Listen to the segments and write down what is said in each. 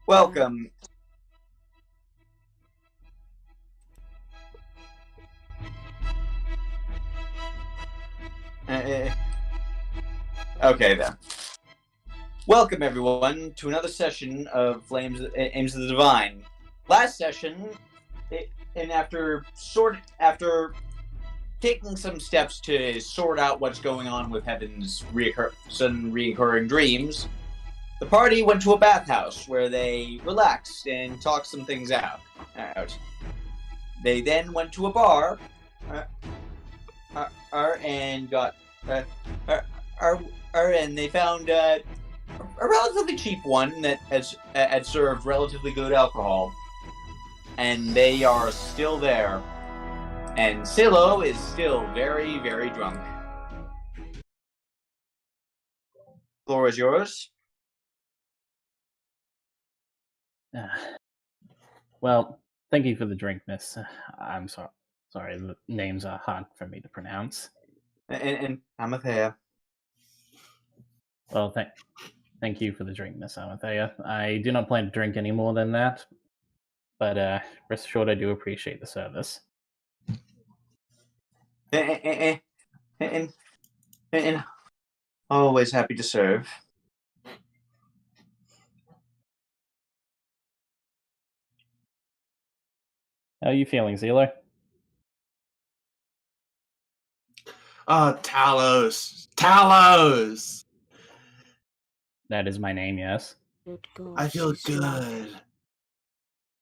Welcome. Okay then. Welcome everyone to another session of Aims of the Divine. Last session, and after taking some steps to sort out what's going on with Heaven's sudden reoccurring dreams, the party went to a bathhouse where they relaxed and talked some things out. They then went to a bar and got and they found a relatively cheap one that had served relatively good alcohol, and they are still there. And Silo is still very, very drunk. Floor is yours. Well, thank you for the drink, miss. I'm sorry, the names are hard for me to pronounce. And Amathea. Well, thank you for the drink, Miss Amathea. I do not plan to drink any more than that, but rest assured I do appreciate the service. And always happy to serve. How are you feeling, Zelo? Talos! Talos! That is my name, yes. I feel good.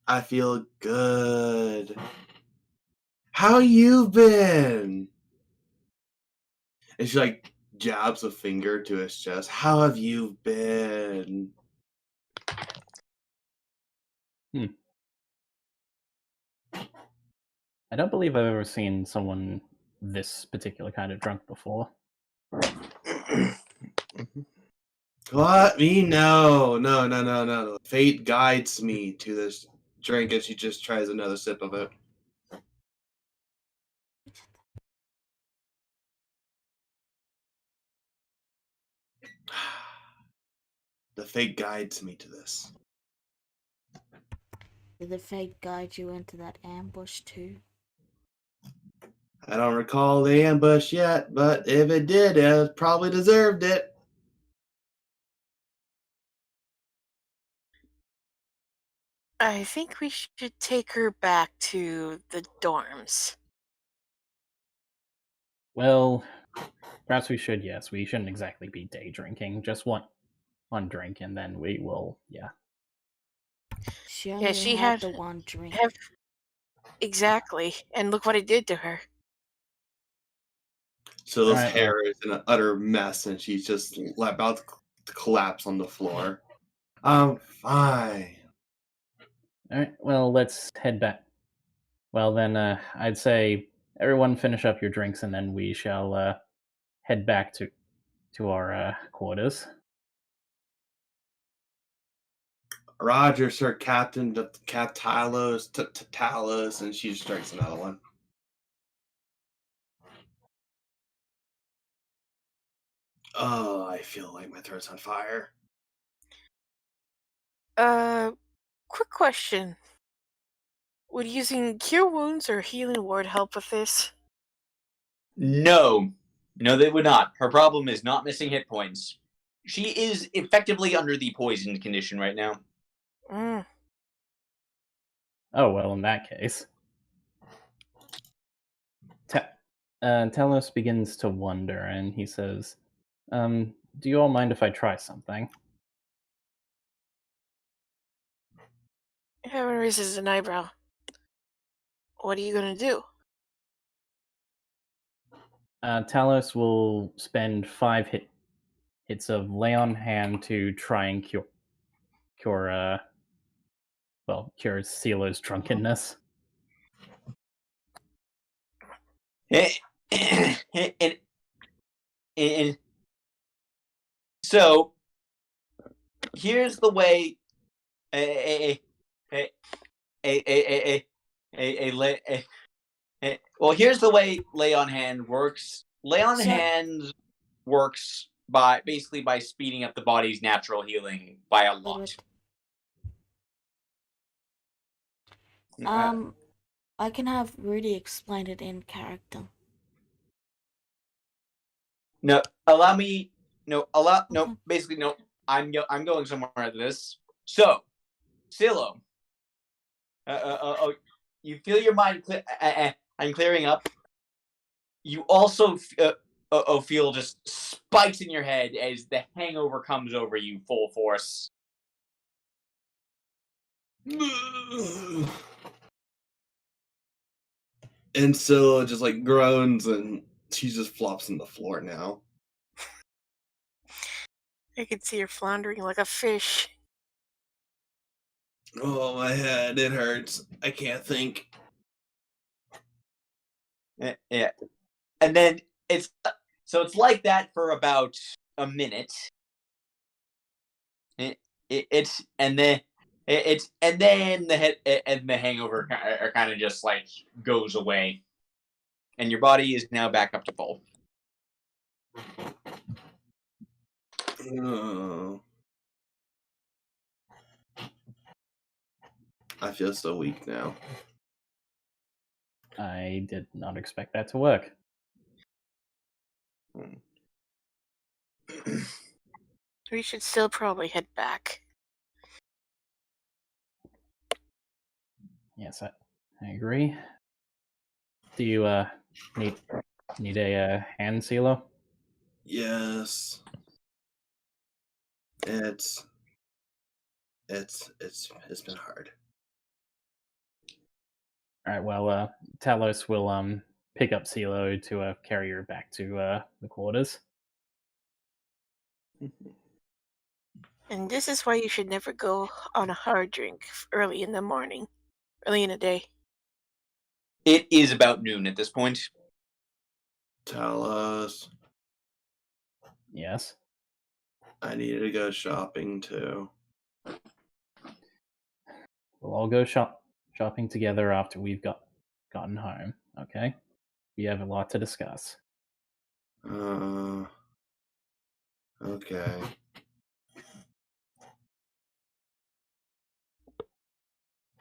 I feel good. How you been? And she jabs a finger to his chest. How have you been? I don't believe I've ever seen someone this particular kind of drunk before. What? Me? No. Fate guides me to this drink, and she just tries another sip of it. The fate guides me to this. Did the fate guide you into that ambush too? I don't recall the ambush yet, but if it did, it probably deserved it. I think we should take her back to the dorms. Well, perhaps we should, yes. We shouldn't exactly be day drinking. Just one drink, and then we will, yeah. She only had the one drink. Exactly, and look what it did to her. So this hair is in an utter mess, and she's just about to collapse on the floor. I'm fine. All right, well, let's head back. Well, then, I'd say everyone finish up your drinks, and then we shall head back to our quarters. Roger, Sir Captain, Talos, Talos, and she just drinks another one. Oh, I feel like my throat's on fire. Quick question. Would using Cure Wounds or Healing Word help with this? No, they would not. Her problem is not missing hit points. She is effectively under the poisoned condition right now. Oh, well, in that case. Talos begins to wonder, and he says, do you all mind if I try something? Heaven raises an eyebrow. What are you going to do? Talos will spend 5 hits of Lay on Hand to try and cure Silo's drunkenness. And so here's the way here's the way Lay on Hand works. Lay on Hand works by speeding up the body's natural healing by a lot. I can have Rudy explain it in character. No, allow me. No, allow. No, Okay. basically, no. I'm going somewhere after this. So, Silo, you feel your mind. I'm clearing up. You also feel just spikes in your head as the hangover comes over you full force. And Scylla just like groans and she just flops on the floor now. I can see her floundering like a fish. Oh, my head, it hurts. I can't think. Yeah, and then it's like that for about a minute. It's and then the head and the hangover kind of just like goes away, and your body is now back up to full. Oh. I feel so weak now. I did not expect that to work. We should still probably head back. Yes, I agree. Do you need a hand, Silo? Yes. It's been hard. All right. Well, Talos will pick up Silo to carry her back to the quarters. And this is why you should never go on a hard drink early in the morning, early in the day. It is about noon at this point. Tell us. Yes. I need to go shopping too. We'll all go shopping together after we've gotten home. Okay. We have a lot to discuss. Okay.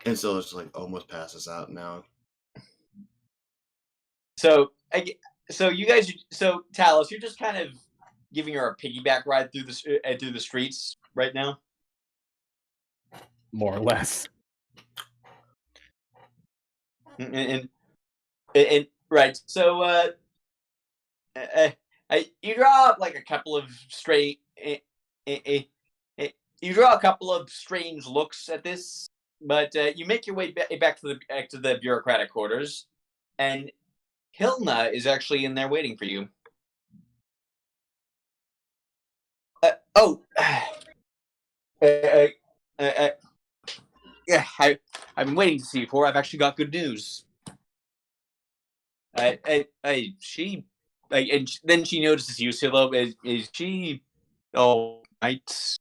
And so it's like almost passes out now. So you guys, so Talos, you're just kind of giving her a piggyback ride through the streets right now. More or less. And right, so you draw like a couple of you draw a couple of strange looks at this, but you make your way back to the bureaucratic quarters, and Hilna is actually in there waiting for you. Yeah, I've been waiting to see you for. I've actually got good news. She, and then she notices you, Silo. Is she? Oh, right.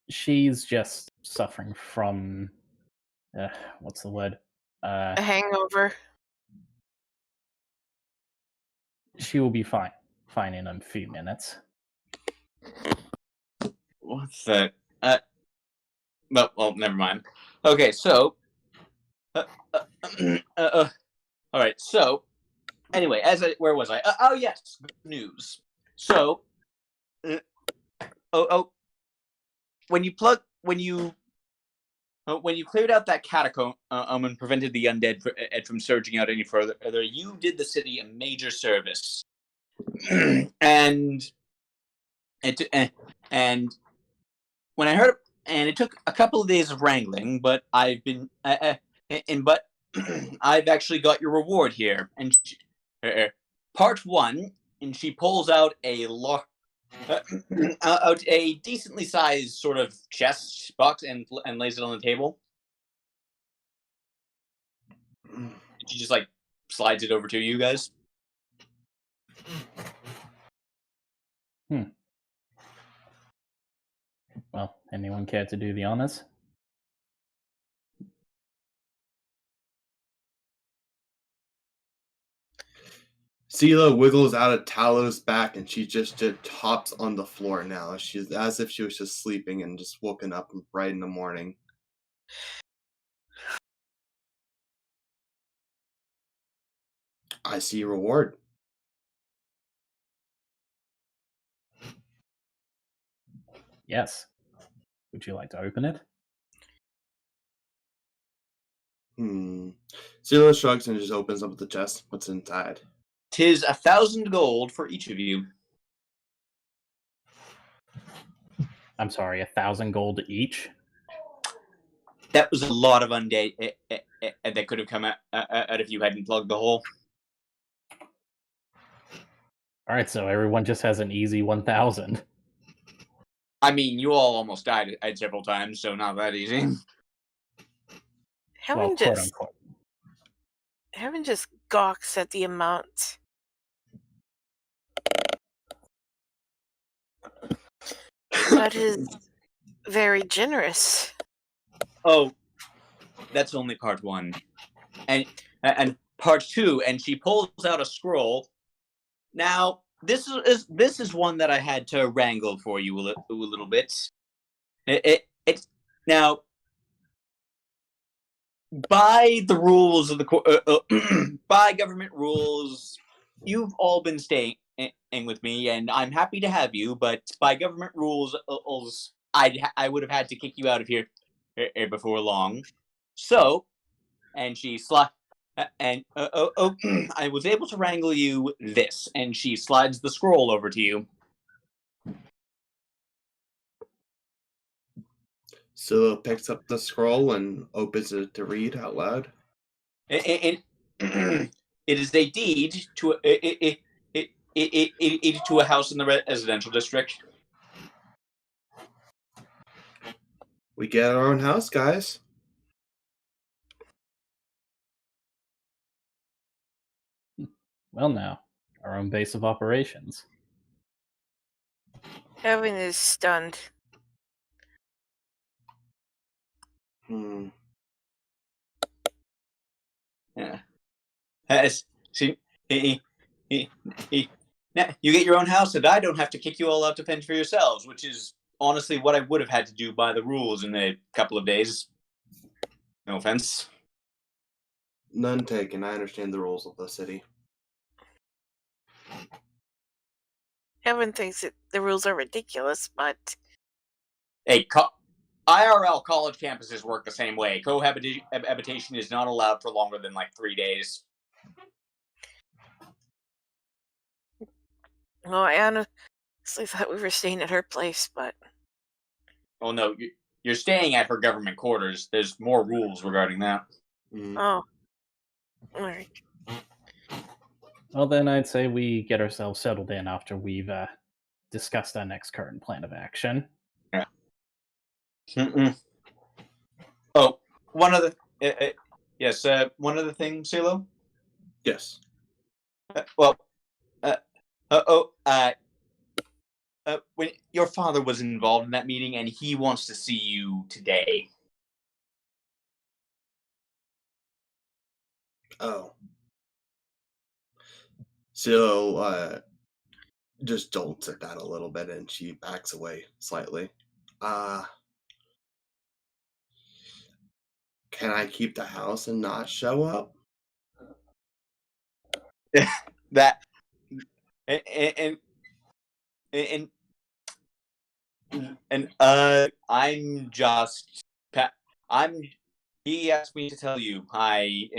She's just suffering from what's the word? A hangover. She will be fine in a few minutes. What's that? Well, never mind. Okay, so, all right. So, anyway, where was I? Oh yes, good news. So, when you cleared out that catacomb and prevented the undead from surging out any further, you did the city a major service, and when I heard, and it took a couple of days of wrangling, but I've been, but I've actually got your reward here. And part one, and she pulls out out a decently sized sort of chest box and lays it on the table. She just like slides it over to you guys. Well, anyone care to do the honors? Sela wiggles out of Talos' back, and she just hops on the floor now. She's as if she was just sleeping and just woken up right in the morning. I see reward. Yes. Would you like to open it? Sela shrugs and just opens up the chest. What's inside? 'Tis 1,000 gold for each of you. I'm sorry, 1,000 gold each? That was a lot of undead that could have come out if you hadn't plugged the hole. Alright, so everyone just has an easy 1,000. I mean, you all almost died several times, so not that easy. Well, quote unquote. Heaven just gawks at the amount. That is very generous. Oh, that's only part one, and part two. And she pulls out a scroll. Now, this is one that I had to wrangle for you a little bit. It's now by the rules of the by government rules, you've all been staying with me, and I'm happy to have you. But by government rules, I would have had to kick you out of here before long. So, and she and I was able to wrangle you this, and she slides the scroll over to you. Sela picks up the scroll and opens it to read out loud. It is a deed to to a house in the residential district. We get our own house, guys. Well, now, our own base of operations. Heaven is stunned. Yeah. See, now you get your own house, and I don't have to kick you all out to fend for yourselves, which is honestly what I would have had to do by the rules in a couple of days. No offense. None taken. I understand the rules of the city. Heaven thinks that the rules are ridiculous, but Hey, IRL college campuses work the same way. Cohabitation is not allowed for longer than like 3 days. well, I honestly thought we were staying at her place, but Oh no, you're staying at her government quarters. There's more rules regarding that. oh, all right. Well, then I'd say we get ourselves settled in after we've discussed our next current plan of action. Yeah. Oh, one other. Yes, one other thing, Silo. Yes. When your father was involved in that meeting, and he wants to see you today. Oh. So, just jolts at that a little bit, and she backs away slightly. Can I keep the house and not show up? That and I'm just he asked me to tell you I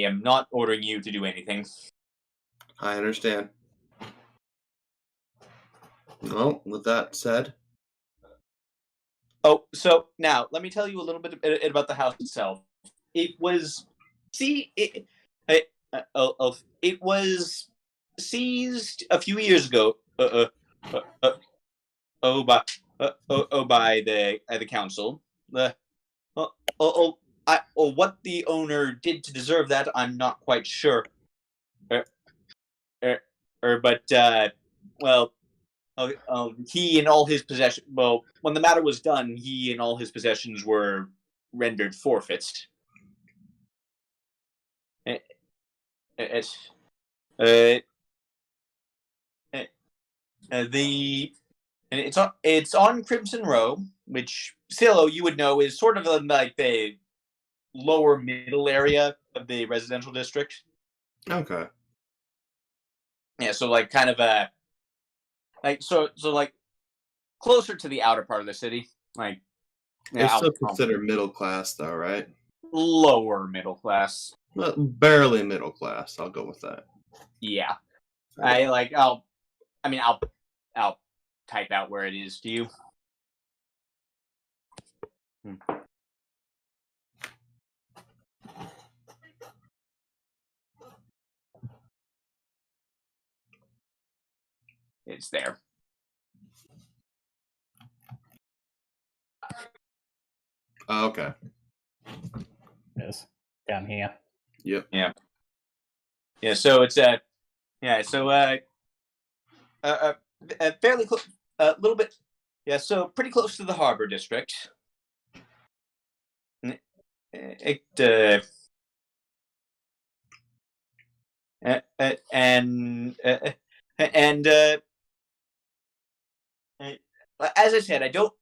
am not ordering you to do anything. I understand. Well, with that said. Oh, so now let me tell you a little bit about the house itself. It was it was seized a few years ago. By the council. What the owner did to deserve that, I'm not quite sure. He and all his possessions. Well, when the matter was done, he and all his possessions were rendered forfeits. It, it's uh, uh, it's on Crimson Row, which Silo you would know is sort of in like the lower middle area of the residential district. Okay. Yeah, so like kind of like closer to the outer part of the city, like It's still out considered middle class, though, right? lower middle class. Well, barely middle class. I'll go with that. Yeah, I'll type out where it is to you. It's there. Oh, okay. Yes, down here. Yep. Yeah. So it's fairly close, a little bit. Yeah. So pretty close to the harbor district. It and as I said, I don't.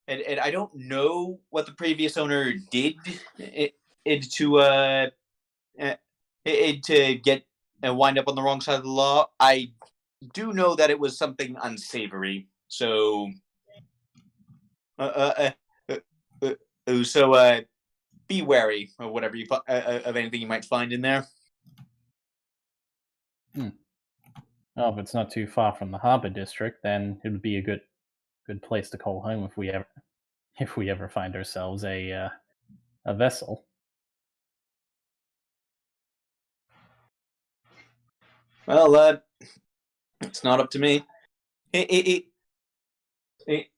And I don't know what the previous owner did to get and wind up on the wrong side of the law. I do know that it was something unsavory. So, be wary of whatever you of anything you might find in there. Oh, if it's not too far from the harbor district, then it would be a good place to call home if we ever find ourselves a vessel. Well, it's not up to me.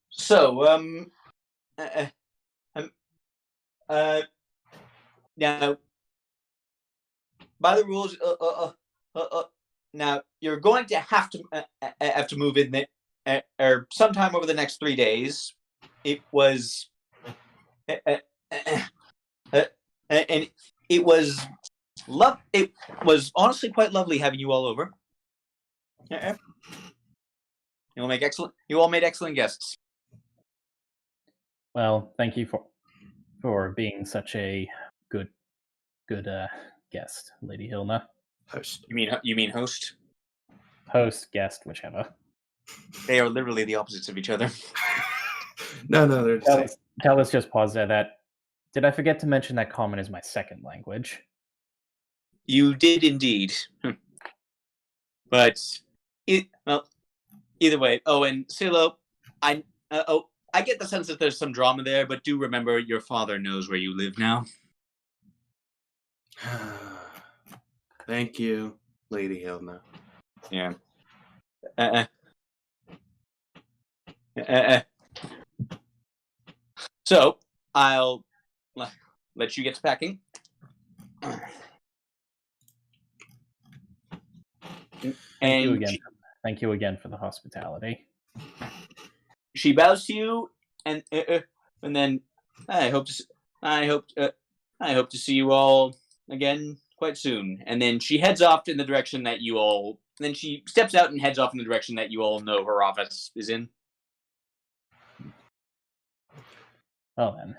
So, now, by the rules, now you're going to have to move in there, or sometime over the next 3 days. It was, and it was It was honestly quite lovely having you all over. You all made excellent guests. Well, thank you for being such a good guest, Lady Hilna. Host. You mean host? Host, guest, whichever. They are literally the opposites of each other. No, they're the same. Tell us just pause there. That did I forget to mention that Common is my second language? You did indeed. But either way. Oh, and Silo, I get the sense that there's some drama there, but do remember your father knows where you live now. Thank you, Lady Hilna. Yeah. So I'll let you get to packing. Thank you again for the hospitality. She bows to you, and then I hope to see you all again quite soon. And then she heads off in the direction that you all. And then she steps out and heads off in the direction that you all know her office is in. Well then,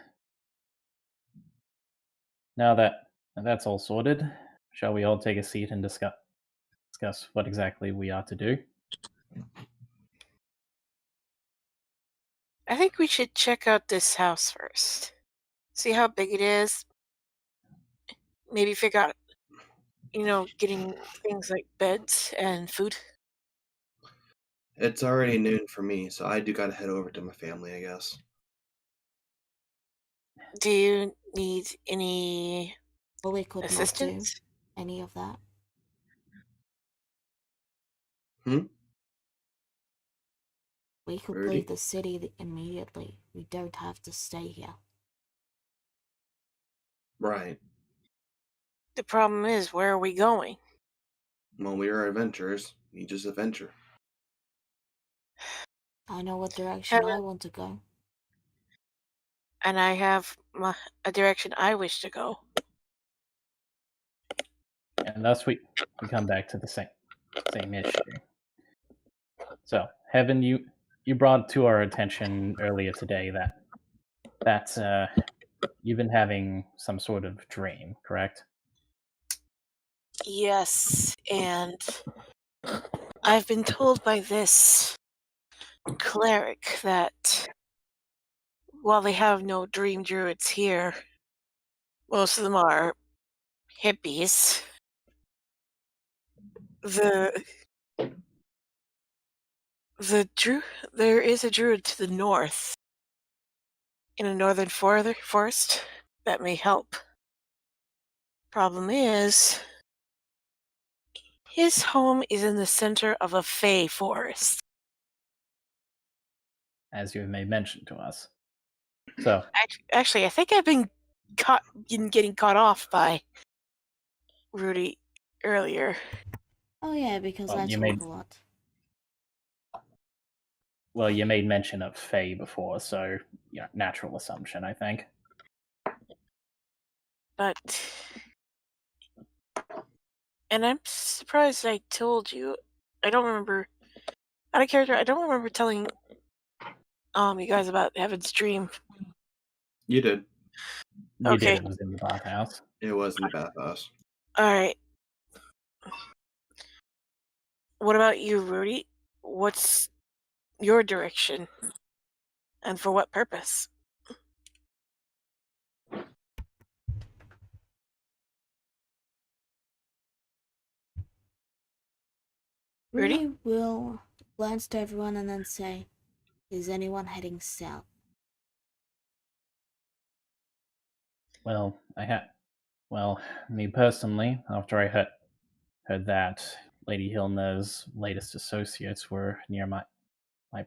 now that that's all sorted, shall we all take a seat and discuss what exactly we are to do? I think we should check out this house first. See how big it is. Maybe figure out, getting things like beds and food. It's already noon for me, so I do gotta head over to my family, I guess. Do you need any But we could not do assistance? any of that. We could Rudy? leave the city immediately. We don't have to stay here. Right. The problem is, where are we going? Well, we are adventurers. We just adventure. I know what direction I want to go. And I have a direction I wish to go. And thus we come back to the same issue. So, Heaven, you brought to our attention earlier today that you've been having some sort of dream, correct? Yes, and I've been told by this cleric that while they have no dream druids here, most of them are hippies. There is a druid to the north in a northern forest that may help. Problem is, his home is in the center of a fey forest. As you have made mention to us. So, Actually, I think I've been getting caught off by Rudy earlier. Oh yeah, because I talk a lot. Well, you made mention of Fae before, so yeah, natural assumption, I think. But, and I'm surprised I told you. I don't remember. Out of character, I don't remember telling you guys about Heaven's Dream. You did. You did. It was in the bathhouse. It was in the bathhouse. All right. What about you, Rudy? What's your direction, and for what purpose? Rudy will glance to everyone and then say, "Is anyone heading south?" Well, me personally, after I heard that Lady Hilna's latest associates were near my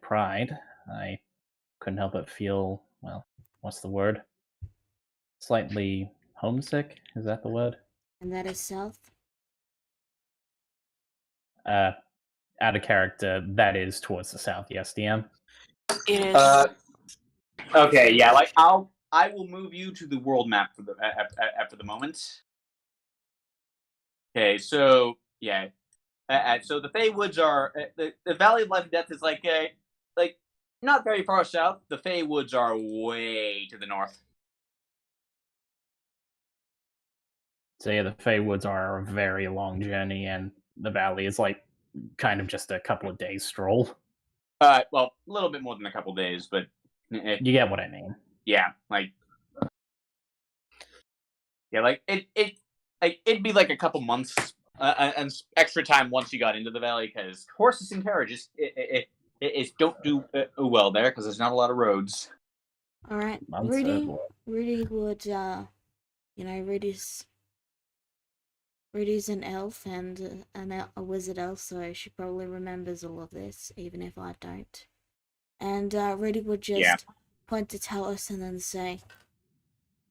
pride, I couldn't help but feel, well, what's the word? Slightly homesick? Is that the word? And that is south? Out of character, that is towards the south, yes, DM? It is. Okay, yeah, I will move you to the world map for the after the moment. Okay, so yeah, so the Fey Woods are the Valley of Life and Death is like not very far south. The Fey Woods are way to the north. So yeah, the Fey Woods are a very long journey, and the valley is like kind of just a couple of days stroll. Well, a little bit more than a couple days, but you get what I mean. Yeah, it'd be like a couple months and extra time once you got into the valley because horses and carriages don't do well there because there's not a lot of roads. All right, Rudy would Rudy's an elf and a wizard elf, so she probably remembers all of this, even if I don't. And Rudy would just point to Talos and then say,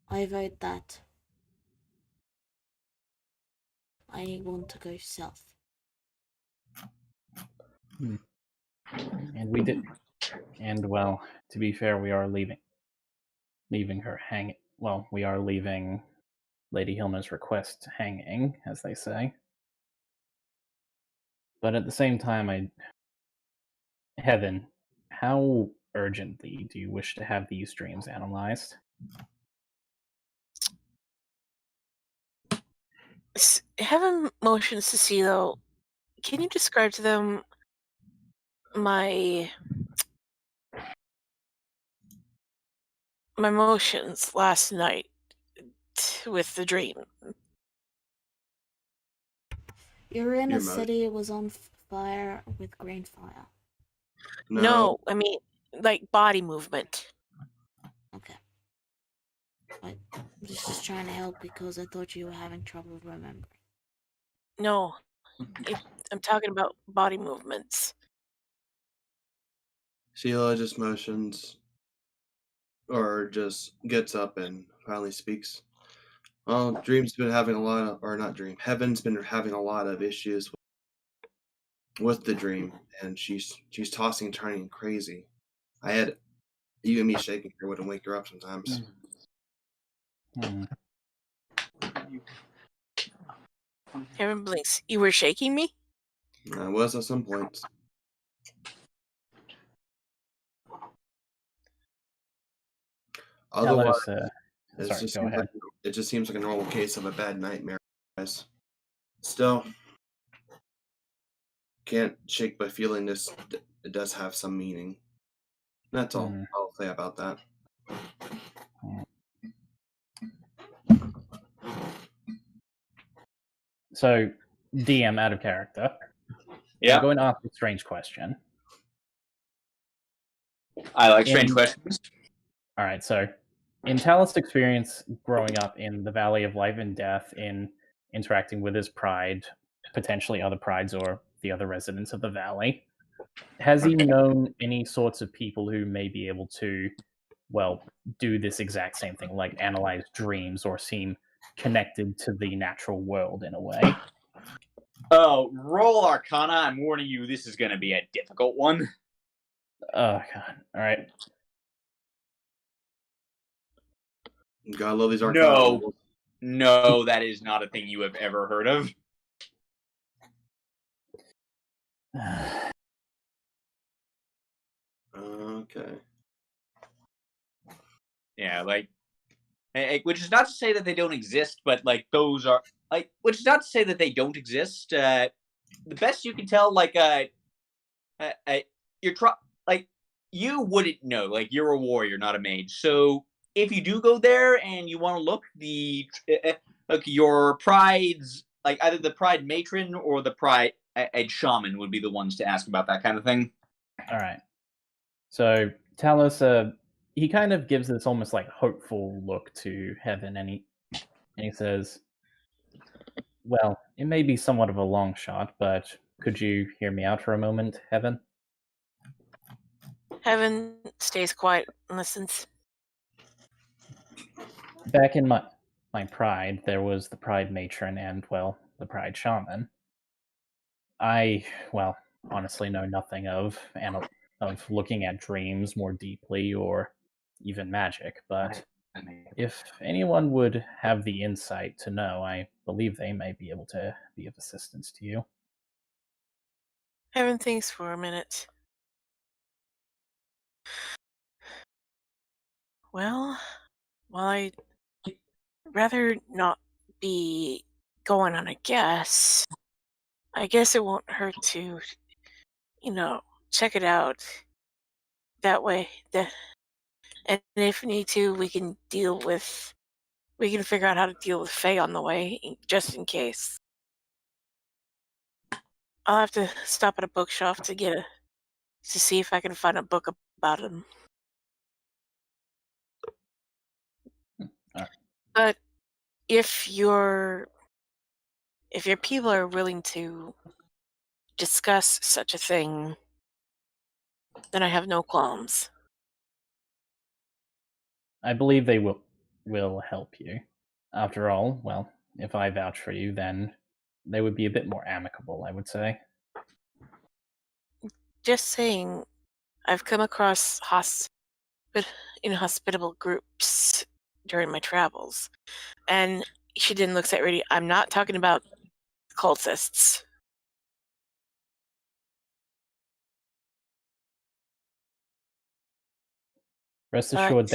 "I vote that I want to go south." And we did. And well, to be fair, we are leaving her hanging. Well, we are leaving Lady Hilna's request hanging, as they say. But at the same time, Heaven, how urgently do you wish to have these dreams analyzed? Heaven motions to see, though. Can you describe to them my motions last night with the dream? You're in a city, it was on fire with green fire. No, I mean, like body movement. Okay. I'm just trying to help because I thought you were having trouble remembering. No, I'm talking about body movements. Sheila just motions, or just gets up and finally speaks. Well, Dream's been having a lot of, or not Dream, Heaven's been having a lot of issues with the dream, and she's tossing, turning crazy. I had you and me shaking her wouldn't wake her up sometimes. Heaven blinks. You were shaking me? I was at some points. Tell Otherwise, us. Sorry, go ahead. It just seems like a normal case of a bad nightmare, guys. Still, can't shake by feeling this. It does have some meaning. That's all I'll say about that. So, DM out of character. Yeah. I'm going to ask a strange question. I like strange questions. All right, so in Talus' experience growing up in the Valley of Life and Death, in interacting with his pride, potentially other prides or the other residents of the valley, has he known any sorts of people who may be able to, well, do this exact same thing, like analyze dreams or seem connected to the natural world in a way? Oh, roll Arcana. I'm warning you, this is going to be a difficult one. Oh, God. All right. Gotta love these Arcana. No, that is not a thing you have ever heard of. Okay. Yeah, like, which is not to say that they don't exist, but like those are like, which is not to say that they don't exist. The best you can tell, like, you're like, you wouldn't know. Like, you're a warrior, not a mage. So if you do go there and you want to look, like your pride's, like either the pride matron or the pride shaman would be the ones to ask about that kind of thing. All right. So Talus, he kind of gives this almost like hopeful look to Heaven, and he says, "Well, it may be somewhat of a long shot, but could you hear me out for a moment, Heaven?" Heaven stays quiet and listens. Back in my pride, there was the pride matron and, well, the pride shaman. I, well, honestly know nothing of looking at dreams more deeply or even magic, but if anyone would have the insight to know, I believe they may be able to be of assistance to you. Heaven thinks for a minute. Well, I'd rather not be going on a guess. I guess it won't hurt to, check it out. That way, and if need to, we can figure out how to deal with Faye on the way, just in case. I'll have to stop at a bookshelf to see if I can find a book about him. Right. But if your people are willing to discuss such a thing, then I have no qualms. I believe they will help you. After all, well, if I vouch for you, then they would be a bit more amicable, I would say. Just saying, I've come across inhospitable groups during my travels, and she didn't look at Rudy. I'm not talking about cultists. Rest assured,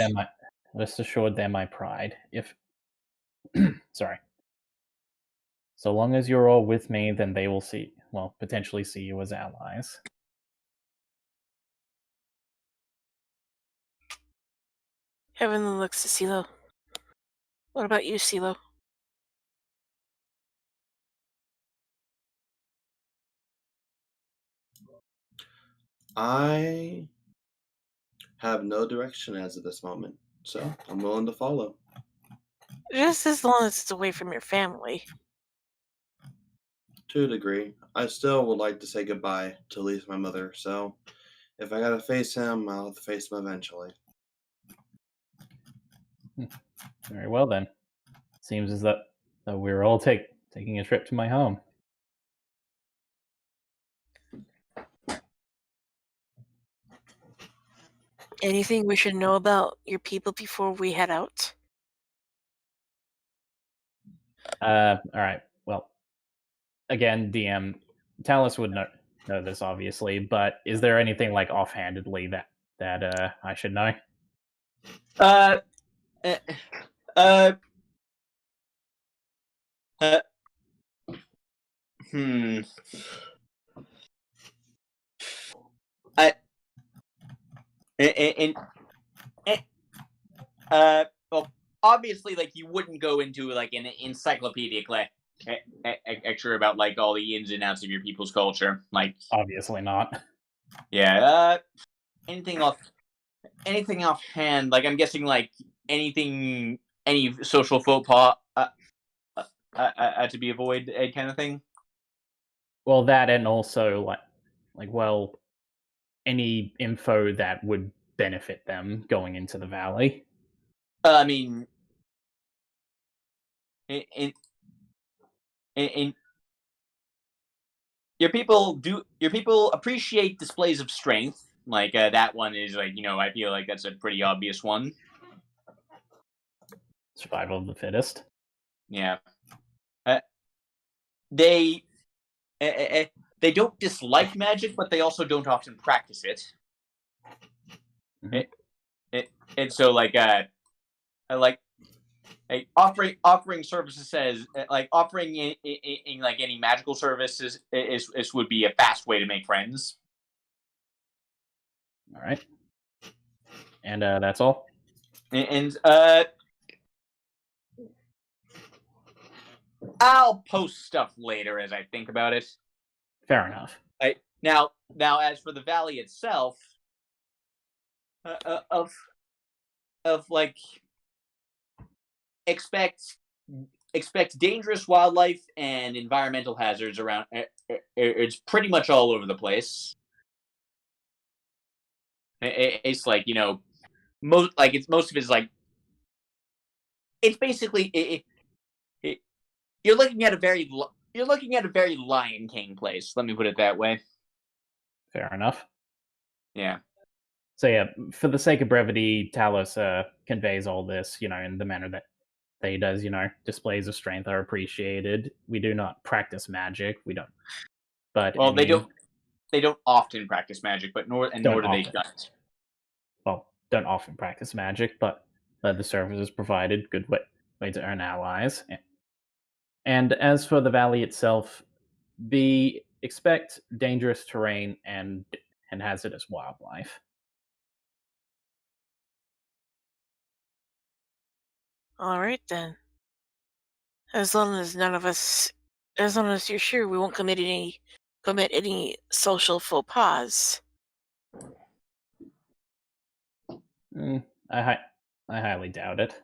they're my pride. If sorry. So long as you're all with me, then they will potentially see you as allies. Heaven looks to CeeLo. What about you, CeeLo? I have no direction as of this moment, so I'm willing to follow. Just as long as it's away from your family. To a degree. I still would like to say goodbye to at least my mother, so if I gotta face him, I'll have to face him eventually. Very well then. Seems as though we're all taking a trip to my home. Anything we should know about your people before we head out? All right. Well, again, DM Talus would know this obviously, but is there anything like offhandedly that I should know? Uh, uh, uh, uh, hmm. I and well, obviously, like you wouldn't go into like an encyclopedic lecture about like all the ins and outs of your people's culture. Like, Obviously not. yeah, anything offhand? Like, I'm guessing like any social faux pas to be avoided, kind of thing. Well, that and also well, any info that would benefit them going into the valley. I mean, in your people appreciate displays of strength. Like that one is like, I feel like that's a pretty obvious one. Survival of the fittest. Yeah. They don't dislike magic, but they also don't often practice it. Mhm. And so like offering services says like offering in like any magical services is would be a fast way to make friends. All right. And that's all. And I'll post stuff later as I think about it. Fair enough. Now, as for the valley itself, of like expect dangerous wildlife and environmental hazards around. It's pretty much all over the place. It's like most of it is like it's basically you're looking at a very Lion King place. Let me put it that way. Fair enough. Yeah. So yeah, for the sake of brevity, Talos conveys all this, in the manner that he does. Displays of strength are appreciated. We do not practice magic. We don't. But well, they don't often practice magic, but nor do they shut. Well, don't often practice magic, but the services provided, good way to earn allies. And as for the valley itself, expect dangerous terrain and hazardous wildlife. All right then. As long as you're sure we won't commit any social faux pas. I highly doubt it.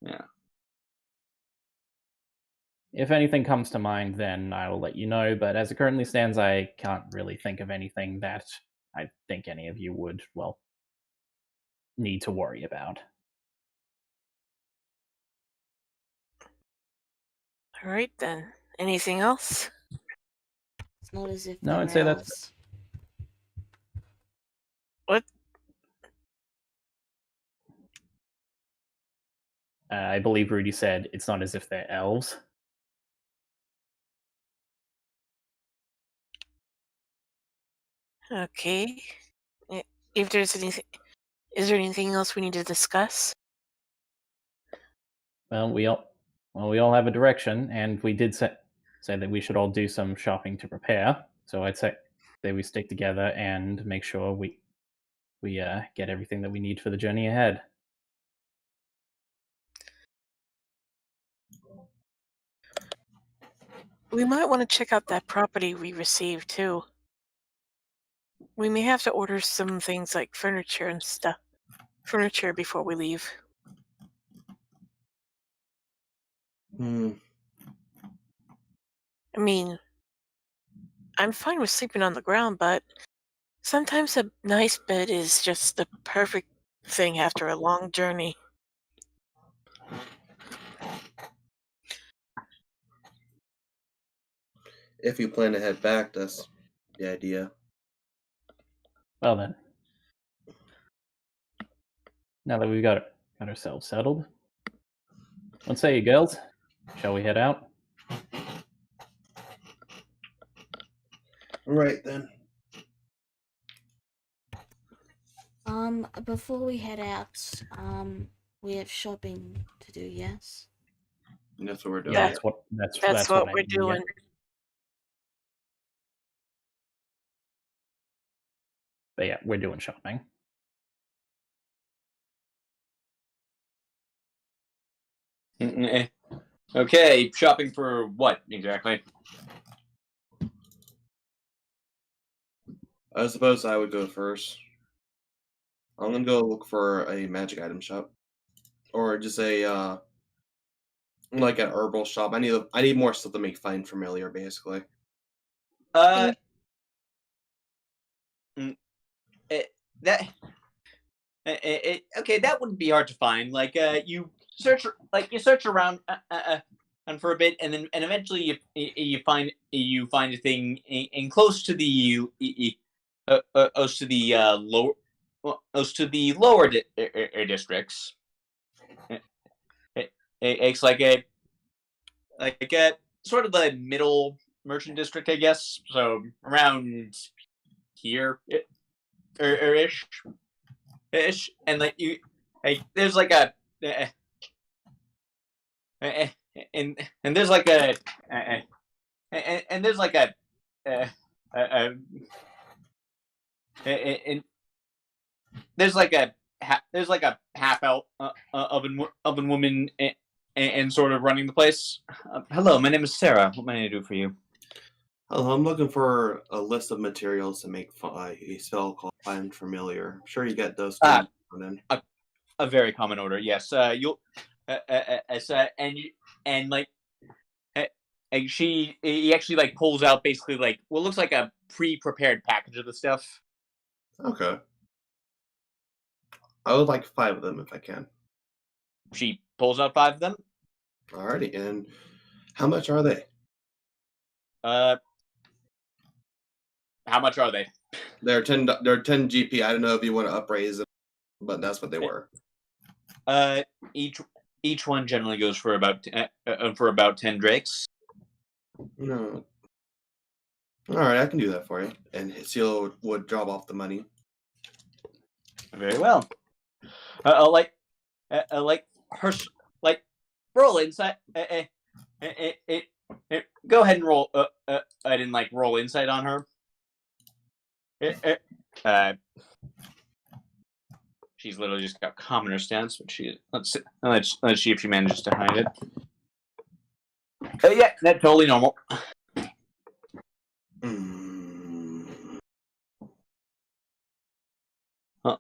Yeah. If anything comes to mind, then I will let you know, but as it currently stands, I can't really think of anything that I think any of you would, need to worry about. All right then. Anything else? It's not as if No, they're I'd say elves. that's What? I believe Rudy said it's not as if they're elves. Okay. If there's anything, is there anything else we need to discuss? Well, we all have a direction, and we did say that we should all do some shopping to prepare. So I'd say we stick together and make sure we get everything that we need for the journey ahead. We might want to check out that property we received too. We may have to order some things like furniture and stuff. Furniture before we leave. Hmm. I mean, I'm fine with sleeping on the ground, but sometimes a nice bed is just the perfect thing after a long journey. If you plan to head back, that's the idea. Well then, now that we've got ourselves settled, what say you, girls? Shall we head out? Right then. Before we head out, we have shopping to do, yes? And that's what we're doing. Yeah, That- that's That's what what I we're mean, yeah. doing. But yeah, we're doing shopping. Okay, shopping for what exactly? I suppose I would go first. I'm gonna go look for a magic item shop, or just a like an herbal shop. I need more stuff to make find familiar, basically. Uh, mm, that okay, that wouldn't be hard to find. Like, you search around, and for a bit, and eventually you find a thing in close to the close to the lower close to the lower districts. It's like a sort of the middle merchant district, I guess. So around here, ish. And like you, like there's like a and there's like a and there's like a and there's like a half elf oven woman and sort of running the place. Hello, my name is Sarah. What may I do for you? Oh, I'm looking for a list of materials to make a spell called Find Familiar. I'm sure you get those too. Ah. Then. A very common order, yes. You'll and like and he actually like pulls out basically like what looks like a pre-prepared package of the stuff. Okay. I would like 5 of them if I can. She pulls out 5 of them. Alrighty, and how much are they? How much are they? They're 10. They're 10 GP. I don't know if you want to upraise them, but that's what they were. Each one generally goes for about 10 drakes. No. All right, I can do that for you. And Seal would drop off the money. Very well. Like her roll insight. Go ahead and roll. I didn't like roll insight on her. She's literally just got commoner stance, but let's see if she manages to hide it. Yeah, that's totally normal. Huh.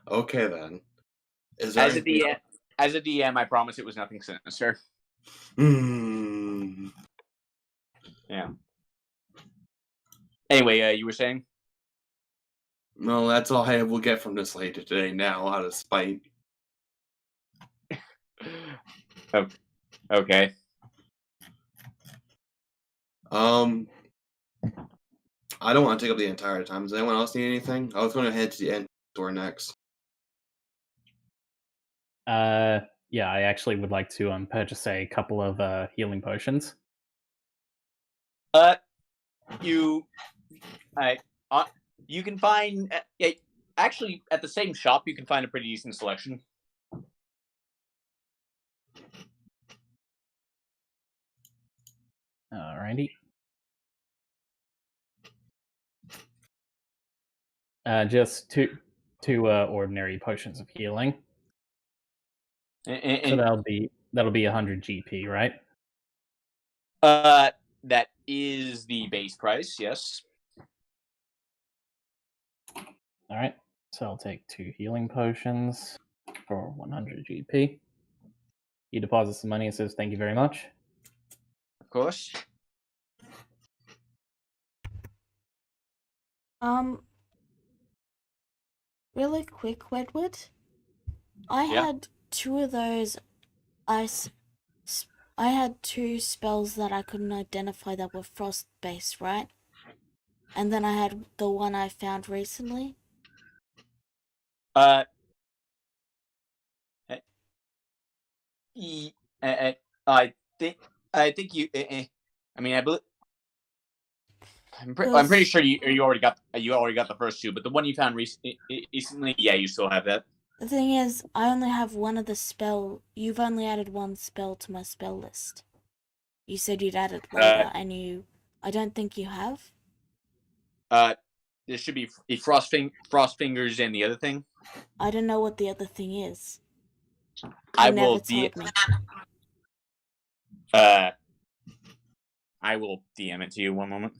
Okay then. As a DM, I promise it was nothing sinister. Yeah. Anyway, you were saying? No, that's all I will get from this lady today now, out of spite. Okay. I don't want to take up the entire time. Does anyone else need anything? I was going to head to the end door next. Yeah, I actually would like to purchase a couple of healing potions. You can find actually at the same shop you can find a pretty decent selection. Alrighty. Just two ordinary potions of healing. So that'll be 100 GP, right? That is the base price, yes. All right. So I'll take 2 healing potions for 100 GP. He deposits the money and says, "Thank you very much." Of course. Really quick, Wedwood. I had 2 of those. I had 2 spells that I couldn't identify that were frost based, right? And then I had the one I found recently. I think you. I mean, I'm pretty sure you already got the first two, but the one you found recently, yeah, you still have that. The thing is, I only have one of the spell. You've only added one spell to my spell list. You said you'd add it later, and I don't think you have. There should be frost fingers and the other thing. I don't know what the other thing is. I You never will told me. I will DM it to you. One moment.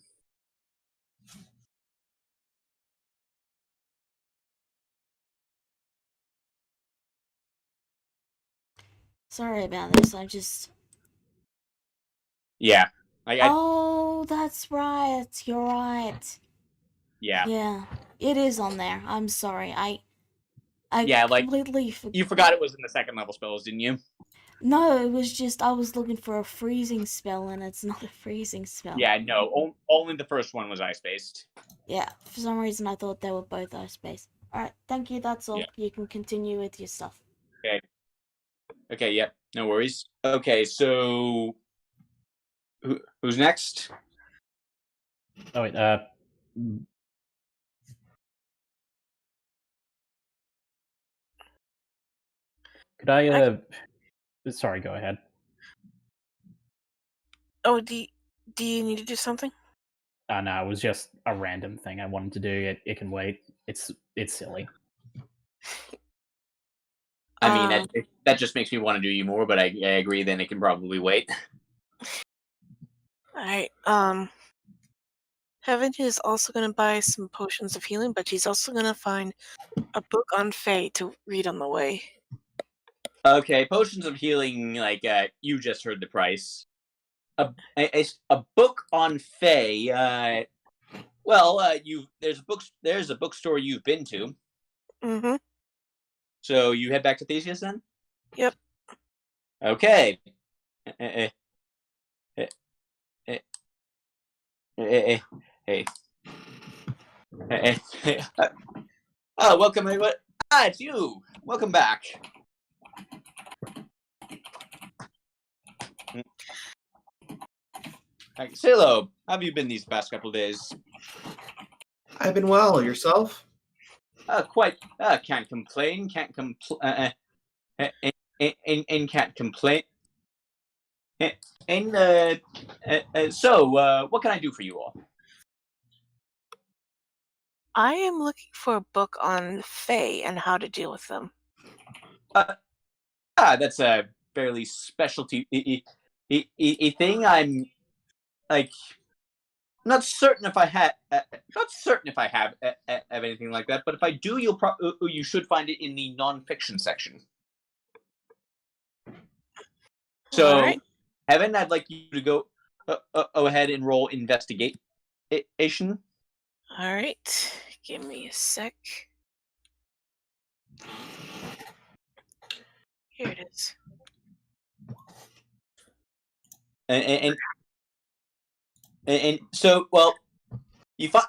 Sorry about this. I just. Yeah. Oh, that's right. You're right. Yeah. Yeah, it is on there. I'm sorry. I completely forgot. You forgot it was in the second level spells, didn't you? No, it was just I was looking for a freezing spell, and it's not a freezing spell. Yeah, no. Only the first one was ice-based. Yeah, for some reason I thought they were both ice-based. Alright, thank you, that's all. Yeah. You can continue with your stuff. Okay, yeah, no worries. Okay, so who's next? Oh wait, could I sorry, go ahead. Oh, do you need to do something? No, it was just a random thing I wanted to do. It can wait. It's silly. I mean, that just makes me want to do you more, but I agree. Then it can probably wait. All right. Heaven is also going to buy some potions of healing, but she's also going to find a book on Fae to read on the way. Okay, potions of healing. You just heard the price. A book on Fae. There's a bookstore you've been to. Mm-hmm. So you head back to Theseus then? Yep. Okay. Oh, welcome everyone. It's you. Welcome back. Silo, how have you been these past couple of days? I've been well. Yourself? Quite. Can't complain. Can't complain. And can't complain. So, what can I do for you all? I am looking for a book on Fae and how to deal with them. That's a fairly specialty thing. I'm not certain if I have anything like that. But if I do, you should find it in the nonfiction section. So, All right. Evan, I'd like you to go ahead and roll investigation. All right. Give me a sec. Here it is. And so, well, you find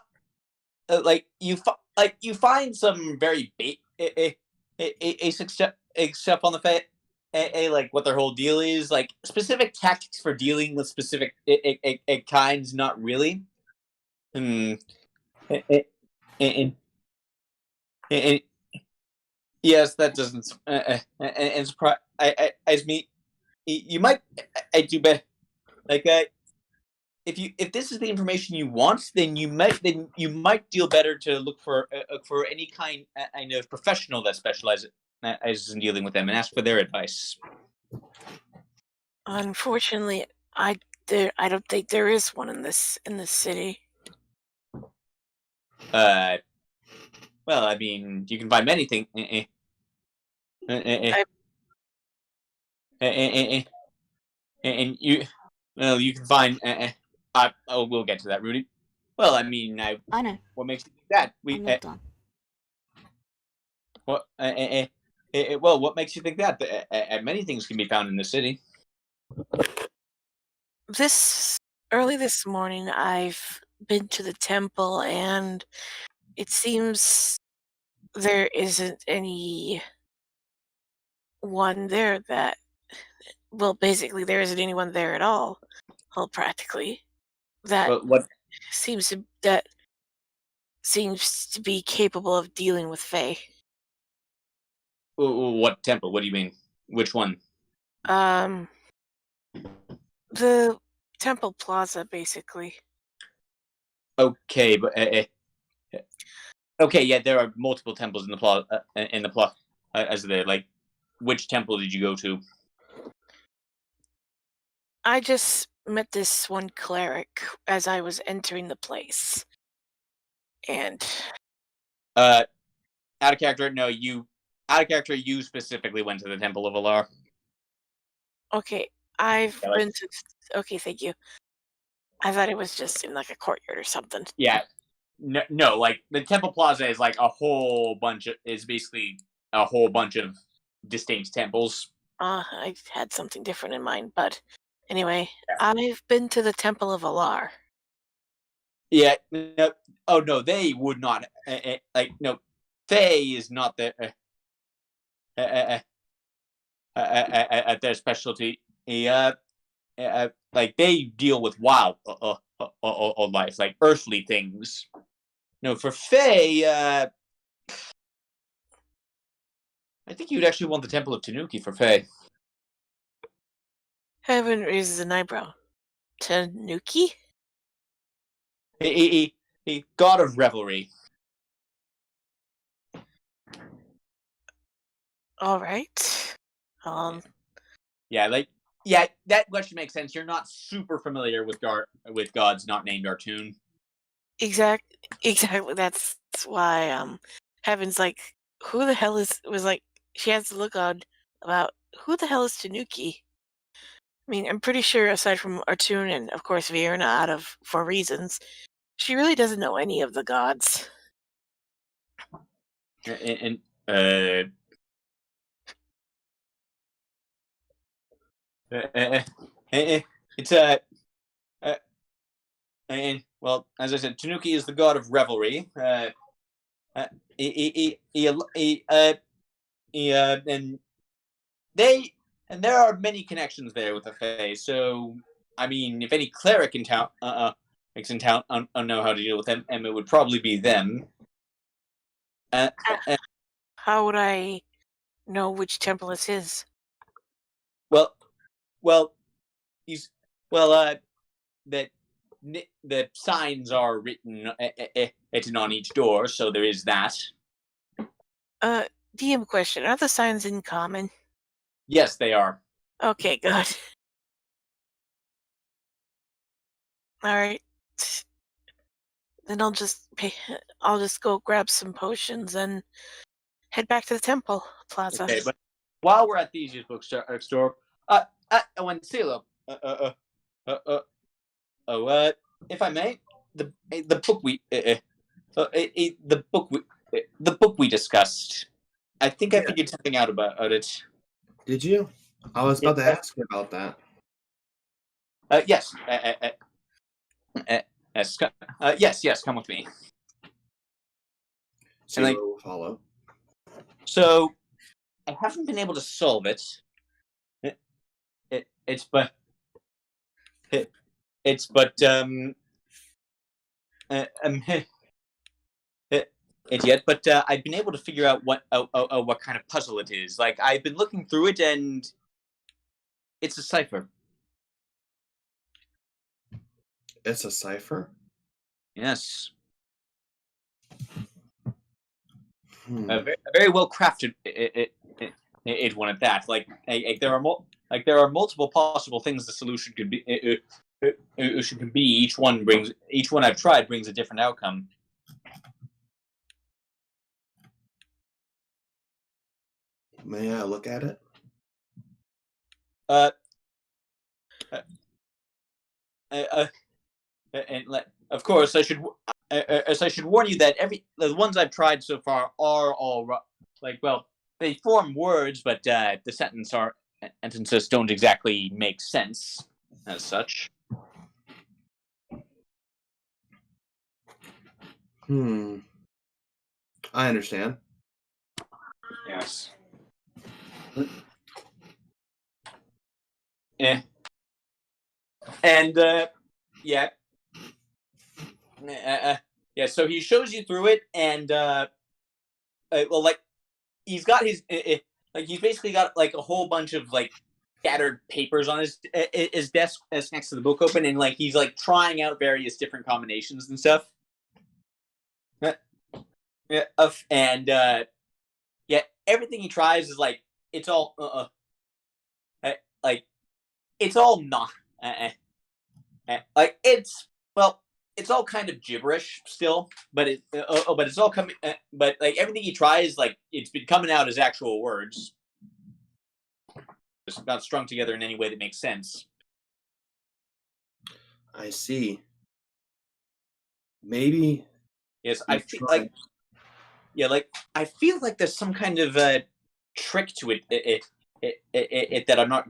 you find some very basic stuff on the Fae. Like what their whole deal is, like specific tactics for dealing with specific kinds, not really. And yes, that doesn't and surprise me. You might do better. If this is the information you want, then you might deal better to look for any kind of professional that specializes in dealing with them and ask for their advice. Unfortunately, I don't think there is one in this city. Well, I mean, you can find many things. And you can find. We'll get to that, Rudy. Well, I mean, I know. What makes you think that? I'm not done. What? Well, what makes you think that? Many things can be found in the city. Early this morning, I've been to the temple, and it seems there isn't any one there that. Well, basically, there isn't anyone there at all. Well, practically. That But what seems to be capable of dealing with Fae. What temple? What do you mean? Which one? The Temple Plaza, basically. Okay, but okay, yeah, there are multiple temples in the plot. As there, like, which temple did you go to? I just met this one cleric as I was entering the place, and Out of character. No, you. Out of character. You specifically went to the Temple of Alar. okay, I've Yeah, like- been to. Okay, thank you. I thought it was just in like a courtyard or something. Yeah. No, like the Temple Plaza is like a whole bunch of. Is basically a whole bunch of distinct temples. I had something different in mind, but anyway, Yeah. I've been to the Temple of Alar. Yeah. No, oh no, they would not. Like no, Fae is not their at their specialty. Like they deal with wild life, like earthly things. No, for Fae, I think you'd actually want the Temple of Tanuki for Fae. Heaven raises an eyebrow. Tanuki? A god of revelry. All right. Yeah, that question makes sense. You're not super familiar with gods not named Artoon. Exactly. That's why Heaven's like, who the hell was like, she has to look odd about who the hell is Tanuki? I mean, I'm pretty sure aside from Artoon and of course Vierna for reasons, she really doesn't know any of the gods. And it's and well, as I said, Tanuki is the god of revelry. And there are many connections there with the Fae. So, I mean, if any cleric in town, know how to deal with them, and it would probably be them. How would I know which temple is his? Well, he's that the signs are written on each door, so there is that. DM question: are the signs in common? Yes, they are. Okay, good. All right. Then I'll just go grab some potions and head back to the Temple Plaza. Okay, but while we're at the easiest bookstore, when Silo, if I may, the book we discussed. I think I figured something out about it. Did you? I was about to ask you about that. Yes. Yes. Come with me. So will follow. So, I haven't been able to solve it. It's yet, but I've been able to figure out what kind of puzzle it is. Like I've been looking through it, and it's a cipher. It's a cipher? Yes. A very well crafted one at that. Like there are multiple possible things the solution could be. Each one I've tried brings a different outcome. May I look at it? Of course, I should warn you that the ones I've tried so far are all they form words, but the sentences don't exactly make sense as such. I understand. Yes. And yeah. yeah. So he shows you through it, and well, like he's got like he's basically got like a whole bunch of like scattered papers on his desk that's next to the book open, and like he's like trying out various different combinations and stuff. Yeah, and yeah, everything he tries is like it's all like it's all not like it's well, it's all kind of gibberish still, but but it's all coming. But like everything he tries, like it's been coming out as actual words, just not strung together in any way that makes sense. I see. Maybe. Yes, I feel like like I feel like there's some kind of trick to it that I'm not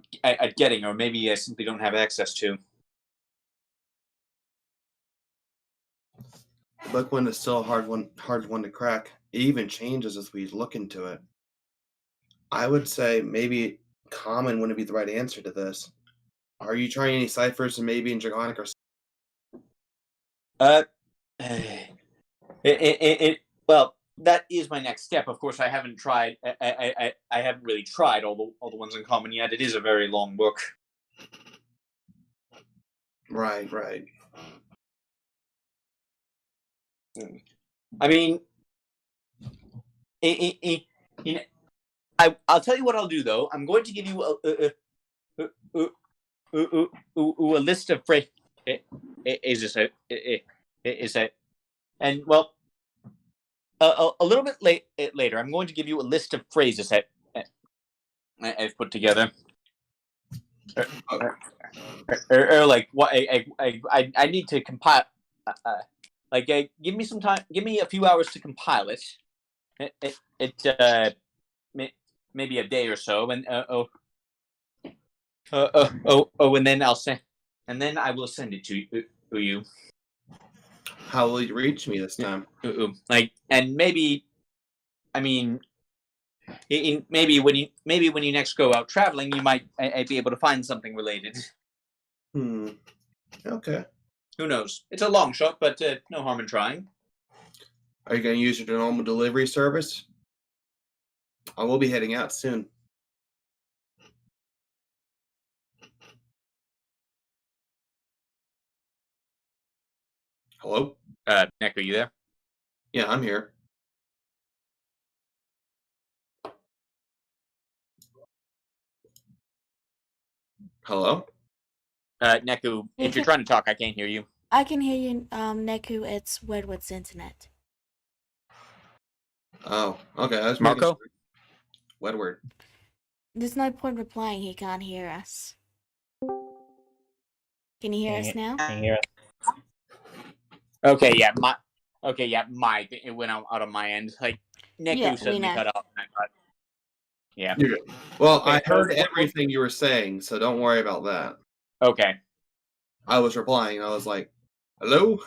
getting, or maybe I simply don't have access to. Book one is still a hard one to crack. It even changes as we look into it. I would say maybe common wouldn't be the right answer to this. Are you trying any ciphers and maybe in Draconic or? Well, that is my next step. Of course, I haven't tried. I haven't really tried all the ones in common yet. It is a very long book. Right. I mean, you know, I'll tell you what I'll do though. I'm going to give you a list of phrases. And well, a little bit later, I'm going to give you a list of phrases that I've put together. Or like what I need to compile. Like, give me some time. Give me a few hours to compile it. Maybe a day or so, and and then I'll send, and then I will send it to you. How will you reach me this time? Like, and maybe, I mean, maybe when you next go out traveling, you might be able to find something related. Okay. Who knows? It's a long shot, but no harm in trying. Are you going to use your normal delivery service? I will be heading out soon. Hello? Nick, are you there? Yeah, I'm here. Hello? Neku, if you're trying to talk, I can't hear you. I can hear you, Neku. It's Wedward's internet. Oh, okay. I was Marco? Wedward. There's no point replying. He can't hear us. Can you hear us now? Can you hear us? Okay, yeah, it went out on my end. Like Neku suddenly cut off. And I thought, yeah. You're good. Well, Okay, I heard everything you were saying, so don't worry about that. Okay. I was replying. I was like, "Hello."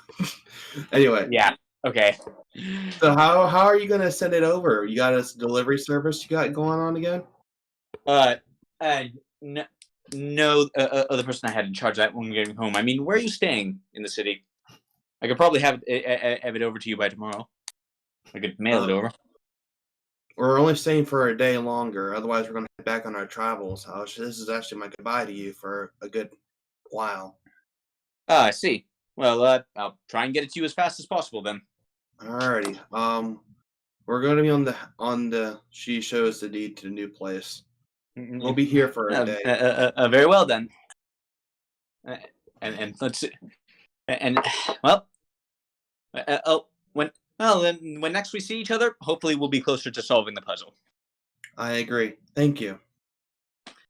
Anyway. Yeah. Okay. So how are you gonna send it over? You got a delivery service you got going on again? No, other person I had in charge of that when getting home. I mean, where are you staying in the city? I could probably have it over to you by tomorrow. I could mail it over. We're only staying for a day longer. Otherwise, we're going to head back on our travels. This is actually my goodbye to you for a good while. I see. Well, I'll try and get it to you as fast as possible then. Alrighty. We're going to be on the. She shows the deed to the new place. We'll be here for a day. Very well then. And let's see. And well, when next we see each other, hopefully we'll be closer to solving the puzzle. I agree. Thank you.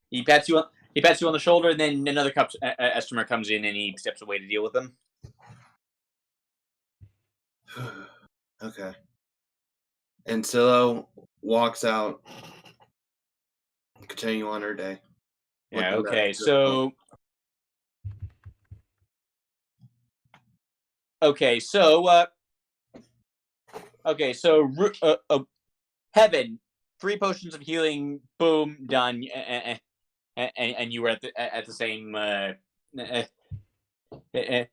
He pats you on the shoulder, and then another customer comes in, and he steps away to deal with them. Okay. And Silo walks out, continue on her day. Yeah. Okay. So. Okay. So. Heaven, 3 potions of healing. Boom, done. And you were at the same.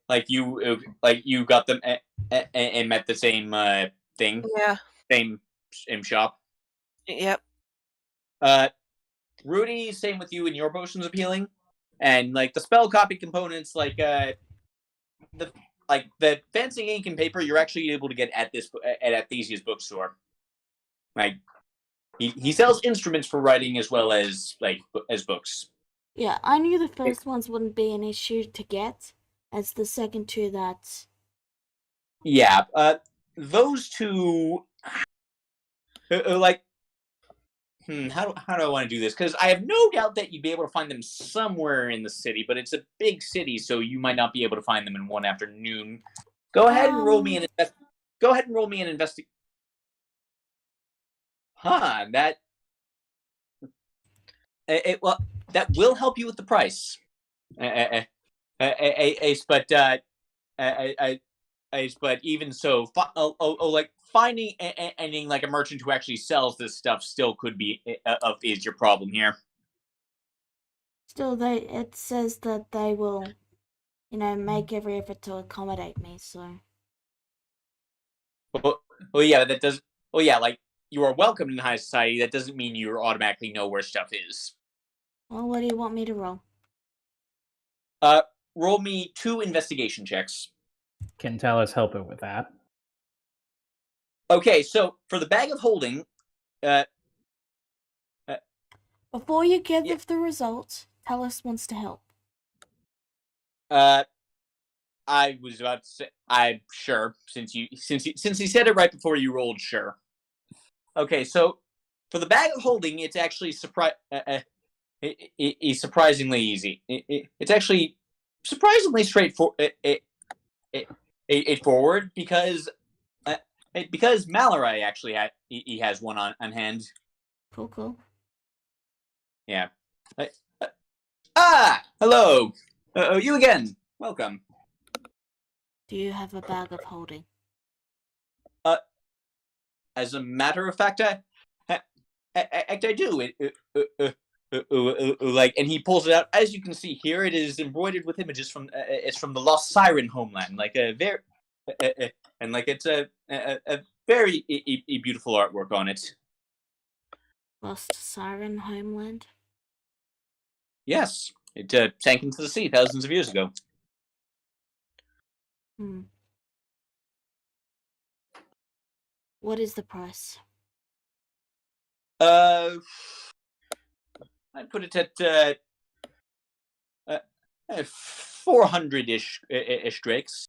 Like you got them. and met the same thing, Yeah. same shop. Yep. Rudy, same with you and your potions of healing, and like the spell copy components, like the fancy ink and paper, you're actually able to get at Athesia's bookstore. Like he sells instruments for writing as well as as books. Yeah, I knew the first ones wouldn't be an issue to get. As the second two that. Yeah, those two, like, how do I want to do this? Because I have no doubt that you'd be able to find them somewhere in the city, but it's a big city, so you might not be able to find them in one afternoon. Go ahead and roll me an Go ahead and roll me an investigation. That. Well, that will help you with the price. Ace, but but even so, like finding ending like a merchant who actually sells this stuff still could be is your problem here. Still, it says that they will, make every effort to accommodate me. So. Well, yeah, that does. Well, yeah, like you are welcome in high society. That doesn't mean you automatically know where stuff is. Well, what do you want me to roll? Roll me 2 investigation checks. Can Talus help it with that? Okay, so for the bag of holding, before you give the results, Talus wants to help. I was about to say, I'm sure since he said it right before you rolled, sure. Okay, so for the bag of holding, it's actually it's surprisingly easy. It's actually surprisingly straightforward. Forward because Mallory actually he has one on hand. Cool. Yeah. Hello. You again. Welcome. Do you have a bag of holding? As a matter of fact, I do. Like, and he pulls it out. As you can see here, it is embroidered with images from it's from the Lost Siren homeland. Like a very and like it's a very beautiful artwork on it. Lost Siren homeland. Yes, it sank into the sea thousands of years ago. What is the price? I put it at 400-ish drakes.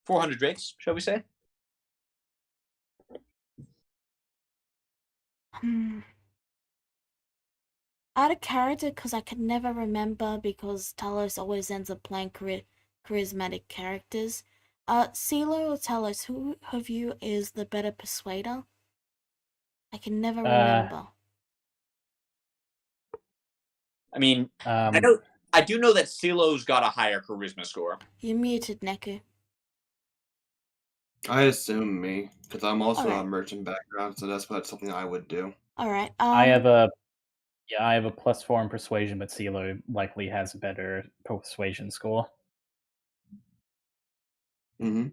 400 drakes, shall we say? Out of character, because I could never remember, because Talos always ends up playing charismatic characters. CeeLo or Talos, who of you is the better persuader? I can never remember. I mean, I do know that CeeLo's got a higher charisma score. You muted, Neku. I assume me, because I'm also a merchant background, so that's something I would do. All right. I have a +4 in persuasion, but CeeLo likely has a better persuasion score. Mm-hmm.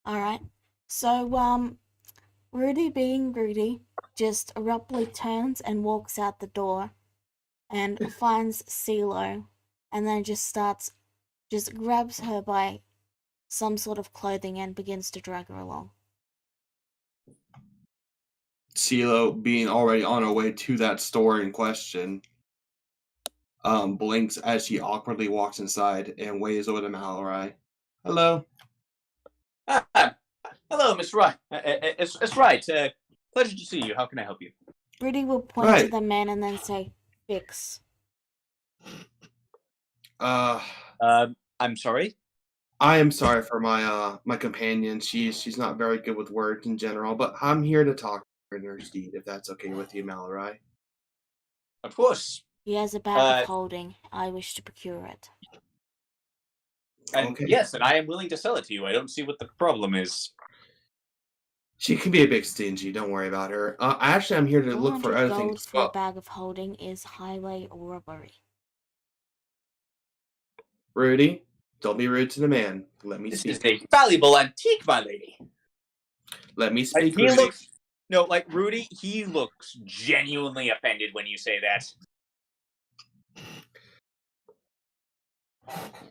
All right. So, Rudy being Rudy just abruptly turns and walks out the door and finds CeeLo and then just grabs her by some sort of clothing and begins to drag her along. CeeLo, being already on her way to that store in question, blinks as she awkwardly walks inside and waves over to Mallory. Hello. Hello, Miss Wright. It's right. Pleasure to see you. How can I help you? Rudy will point to the man and then say, "Fix." I'm sorry. I am sorry for my my companion. She's not very good with words in general, but I'm here to talk to her in her steed, if that's okay with you, Mallory. Of course. He has a bag of holding. I wish to procure it. And okay. Yes, and I am willing to sell it to you. I don't see what the problem is. She can be a bit stingy. Don't worry about her. Actually, I'm here to look for other things as well. $400 for a bag of holding is highway robbery. Rudy, Don't be rude to the man. Let me This speak. is a valuable antique, my lady. Let me Like, speak. he Rudy. looks like Rudy. He looks genuinely offended when you say that.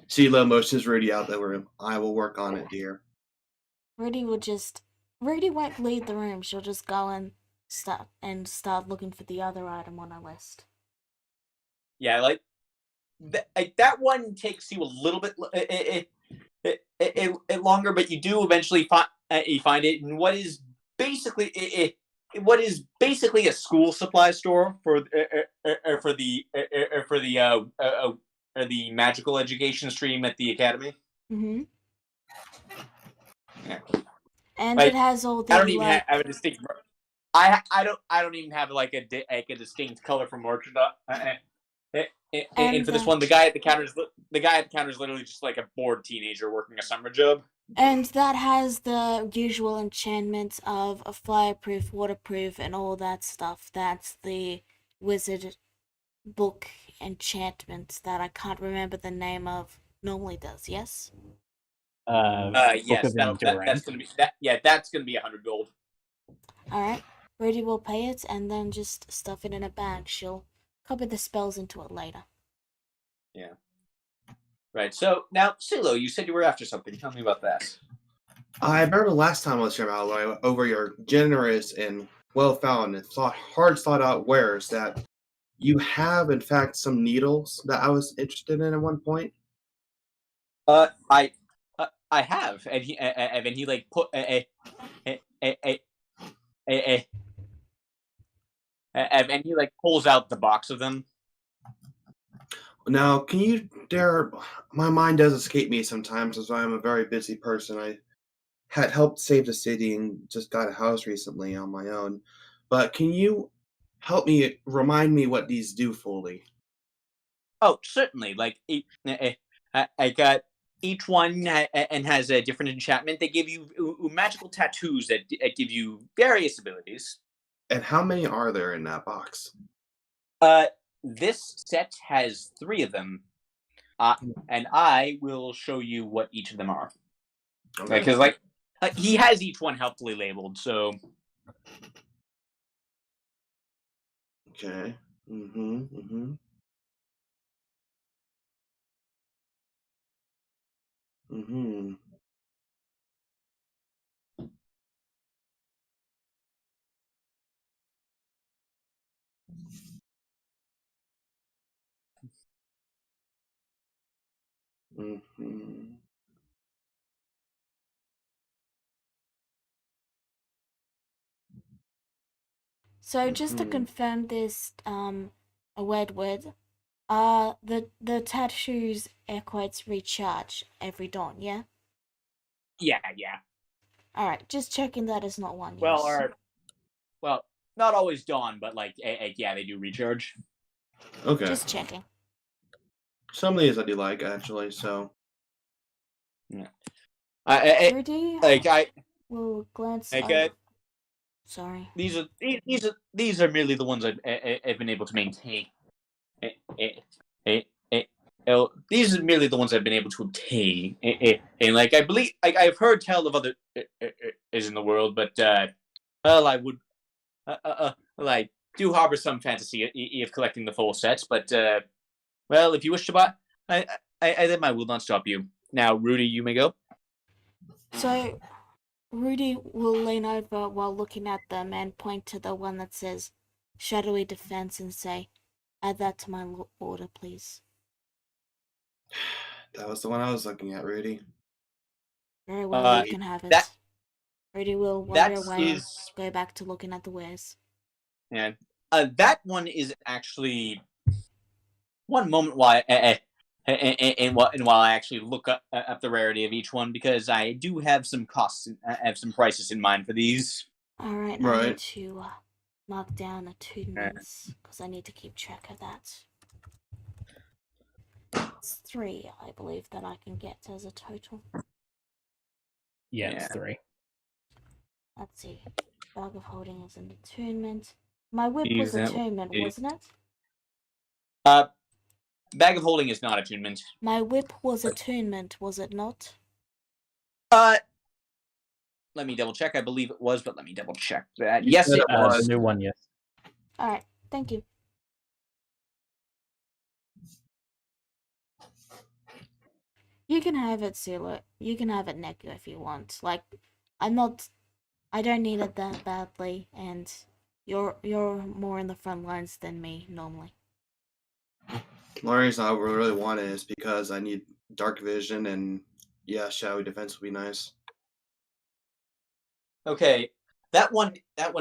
Sheila motions Rudy out the room. I will work on it, dear. Rudy won't leave the room. She'll just go and start looking for the other item on our list. Yeah, like that one takes you a little bit longer, but you do eventually find it in what is basically a school supply store for the magical education stream at the academy. Mm-hmm. Yeah. And Like, it has all the I don't even have a distinct. I don't even have like a distinct color for merchandise. And for this one, the guy at the counter is literally just like a bored teenager working a summer job. And that has the usual enchantments of a fireproof, waterproof, and all that stuff. That's the wizard book enchantment that I can't remember the name of normally does, yes? Book Yes, of that's Endurance. gonna be that. Yeah, that's gonna be 100 gold. Alright, Rudy will pay it and then just stuff it in a bag. She'll copy the spells into it later. Yeah. Right. So now, Silo, you said you were after something. Tell me about that. I remember last time I was here, Malloy, over your generous and well-found and hard thought-out wares that you have, in fact, some needles that I was interested in at one point. I have, and he like put and he like pulls out the box of them. Now, can you dare? My mind does escape me sometimes, as I'm a very busy person. I had helped save the city and just got a house recently on my own. But can you help me remind me what these do fully? Oh, certainly. Like I got each one and has a different enchantment. They give you magical tattoos that give you various abilities. And how many are there in that box? This set has 3 of them, and I will show you what each of them are. Okay. Because he has each one helpfully labeled, so. Okay. Mm-hmm. So just to confirm this, a word, the tattoos air quotes recharge every dawn, yeah? Yeah. Alright, just checking that is not one use. Well, not always dawn, but yeah, they do recharge. Okay. Just checking. Some of these I do like, actually, so. Yeah. Rudy, I will glance okay. Sorry. These are merely the ones I've been able to maintain. These are merely the ones I've been able to obtain, and I believe I've heard tell of other is in the world, but well, I would I do harbor some fantasy of collecting the full sets, but well, if you wish to buy, I then I will not stop you. Now, Rudy, you may go. So, Rudy will lean over while looking at them and point to the one that says Shadowy Defense and say, add that to my order, please. That was the one I was looking at, Rudy. Very well, you can have it. Rudy will wander away and go back to looking at the wares. And that one is actually one moment while while I actually look up the rarity of each one, because I do have some costs, I have some prices in mind for these. Alright, right. I need to mark down attunements, because I need to keep track of that. It's 3, I believe, that I can get as a total. Yeah, it's 3. Let's see. Bag of Holding is an attunement. My whip was attunement, wasn't it? Bag of Holding is not attunement. My whip was attunement, was it not? Let me double check. I believe it was, but let me double check that. You Yes, said it it was. The new one, yes. Alright, thank you. You can have it, Silo. You can have it, Neko, if you want. Like, I don't need it that badly, and you're more in the front lines than me, normally. The only reason I really want it is because I need dark vision, and yeah, shadowy defense would be nice. Okay. That one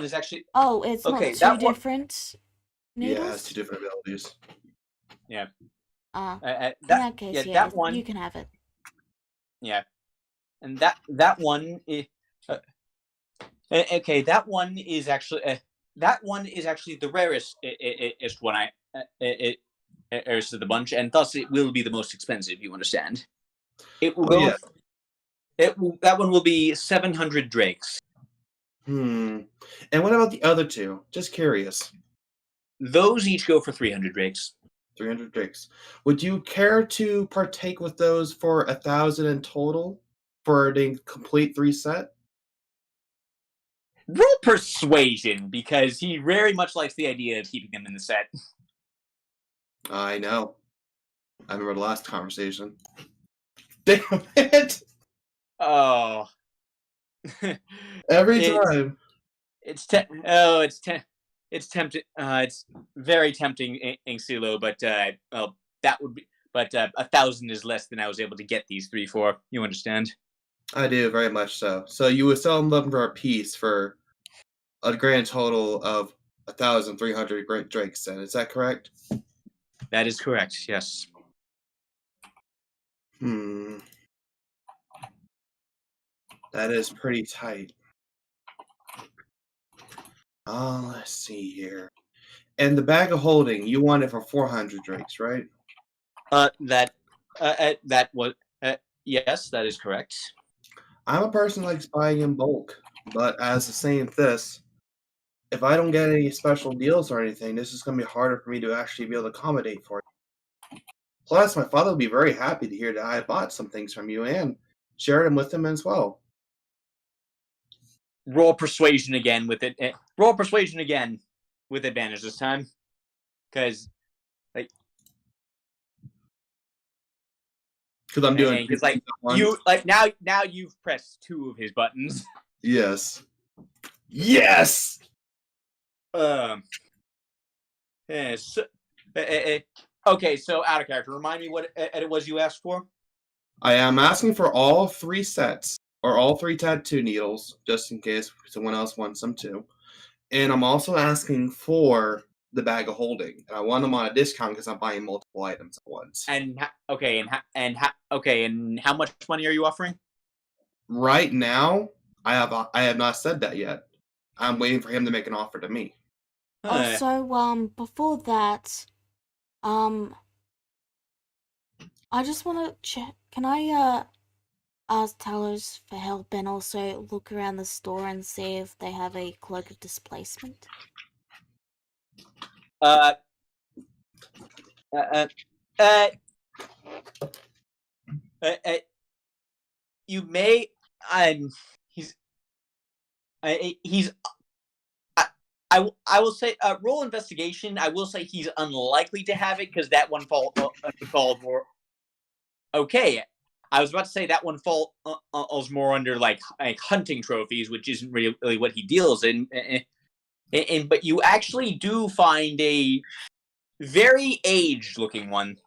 is actually... Oh, it's Okay, not that two one- different Yeah, needles? it has 2 different abilities. Yeah. In that case, yeah, that one... you can have it. Yeah. And that one is... okay, that one is actually... the rarest one of the bunch, and thus it will be the most expensive, you understand. It will go... Yeah. That one will be 700 drakes. And what about the other 2? Just curious. Those each go for 300 drakes. 300 drakes. Would you care to partake with those for 1,000 in total for the complete 3 set? Roll persuasion, because he very much likes the idea of keeping them in the set. I know. I remember the last conversation. Damn it! Oh. Every time. It's tempting. It's very tempting, Silo, but well, that would be. But 1,000 is less than I was able to get these 3 for. You understand? I do, very much so. So you would sell them looking for a piece for a grand total of 1,300 great drakes, then. Is that correct? That is correct, yes. That is pretty tight. Let's see here. And the bag of holding, you want it for 400 drakes, right? That was... yes, that is correct. I'm a person who likes buying in bulk, but as the saying this, if I don't get any special deals or anything, this is going to be harder for me to actually be able to accommodate for you. Plus, my father will be very happy to hear that I bought some things from you and shared them with him as well. Roll persuasion again with it. Roll persuasion again with advantage this time, because I'm doing because you now you've pressed 2 of his buttons. Yes. Yes. Okay, so out of character. Remind me what it was you asked for. I am asking for all 3 sets, or all 3 tattoo needles, just in case someone else wants them too. And I'm also asking for the bag of holding, and I want them on a discount because I'm buying multiple items at once. And how much money are you offering? Right now, I have not said that yet. I'm waiting for him to make an offer to me. Also, before that, I just want to check. Can I ask Talos for help and also look around the store and see if they have a cloak of displacement? You may. I will say roll investigation. I will say he's unlikely to have it because that one falls more. Okay, I was about to say that one falls more under like hunting trophies, which isn't really what he deals in. But you actually do find a very aged-looking one.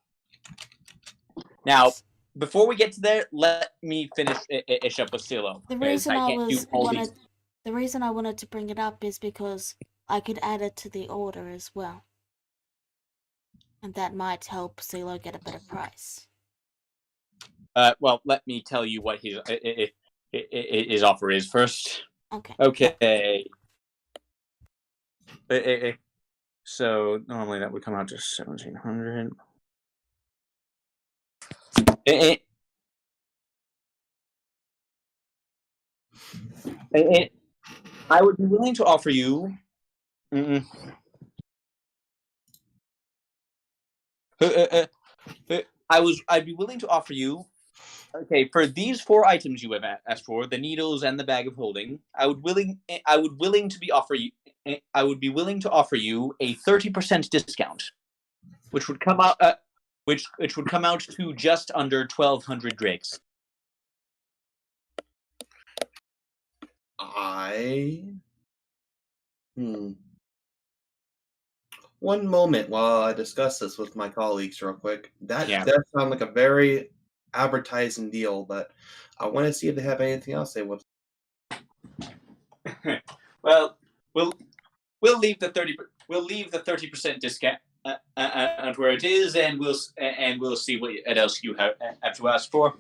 Now, before we get to there, let me finish up with Silo. The reason I wanted to bring it up is because I could add it to the order as well, and that might help Silo get a better price. Well, let me tell you what his offer is first. Okay. So normally that would come out to 1,700. I would be willing to offer you. I'd be willing to offer you. Okay, for these 4 items you have asked for, the needles and the bag of holding, I would willing to be offer you. I would be willing to offer you a 30% discount, which would come out which would come out to just under 1,200 drakes. One moment while I discuss this with my colleagues real quick. That Yeah. does sound like a very advertising deal, but I want to see if they have anything else they would. Well, we'll leave the 30% discount where it is, and we'll see what else you have to ask for.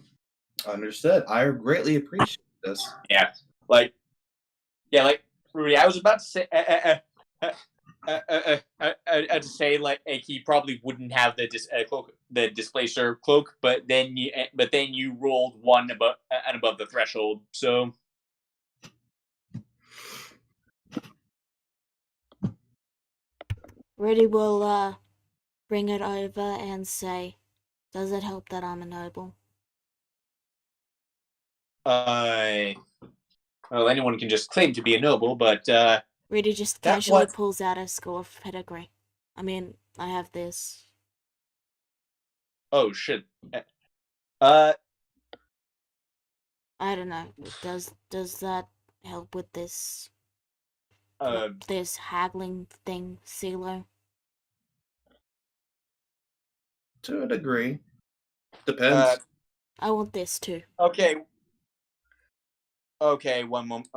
Understood. I greatly appreciate this. Yeah, like Rudy, I was about to say. To say like he probably wouldn't have the cloak, the displacer cloak, but then you rolled one above the threshold. So Rudy will bring it over and say, "Does it help that I'm a noble?" well, anyone can just claim to be a noble, but Rudy just That casually was- pulls out a score of pedigree. I mean, I have this. oh shit. I don't know. Does that help with this this haggling thing, CeeLo? To a degree. Depends. I want this too. Okay. Okay, one moment.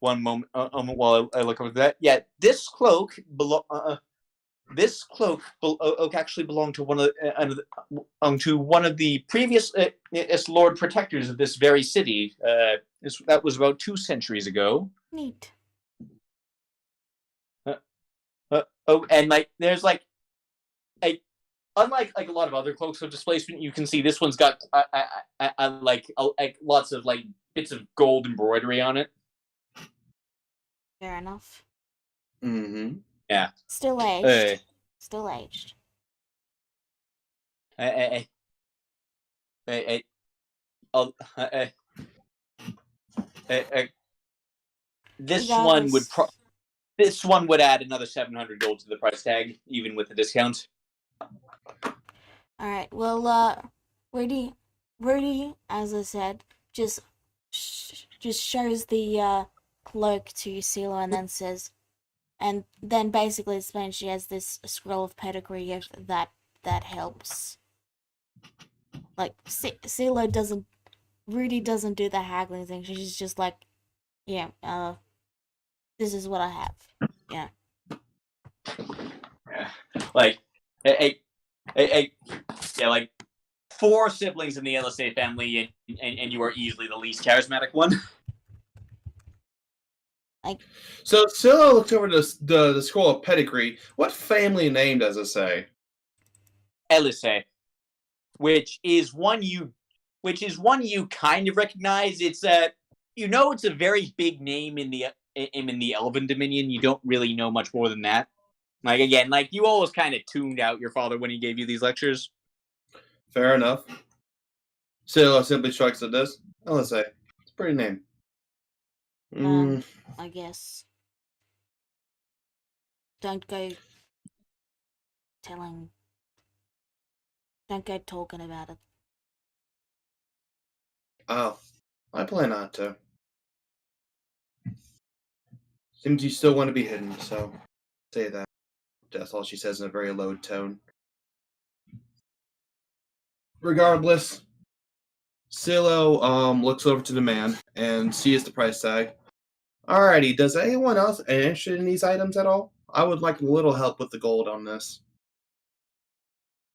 One moment. While I look over that. Yeah, this cloak actually belonged to one of the previous Lord Protectors of this very city. That was about 2 centuries ago. Neat. And there's unlike a lot of other cloaks of displacement, you can see this one's got lots of bits of gold embroidery on it. Fair enough. Mm-hmm. Yeah. Still aged. Still aged. This Regardless. this one would add another 700 gold to the price tag, even with the discount. All right. Well, Rudy, as I said, just shows the cloak to CeeLo and then says, and then basically explains she has this scroll of pedigree if that helps. Like CeeLo doesn't, Rudy doesn't do the haggling thing. She's just like, yeah, this is what I have. Yeah. Yeah, 4 siblings in the LSA family, and you are easily the least charismatic one. So Scylla looks over the scroll of pedigree. What family name does it say? LSA, which is one you kind of recognize. It's it's a very big name in the Elven Dominion. You don't really know much more than that. You always kind of tuned out your father when he gave you these lectures. Fair enough. Scylla simply strikes at this. LSA. It's a pretty name. I guess. Don't go talking about it. Oh, I plan not to. Seems you still want to be hidden, so say that. That's all she says in a very low tone. Regardless, Silo looks over to the man and sees the price tag. Alrighty, does anyone else interested in these items at all? I would like a little help with the gold on this.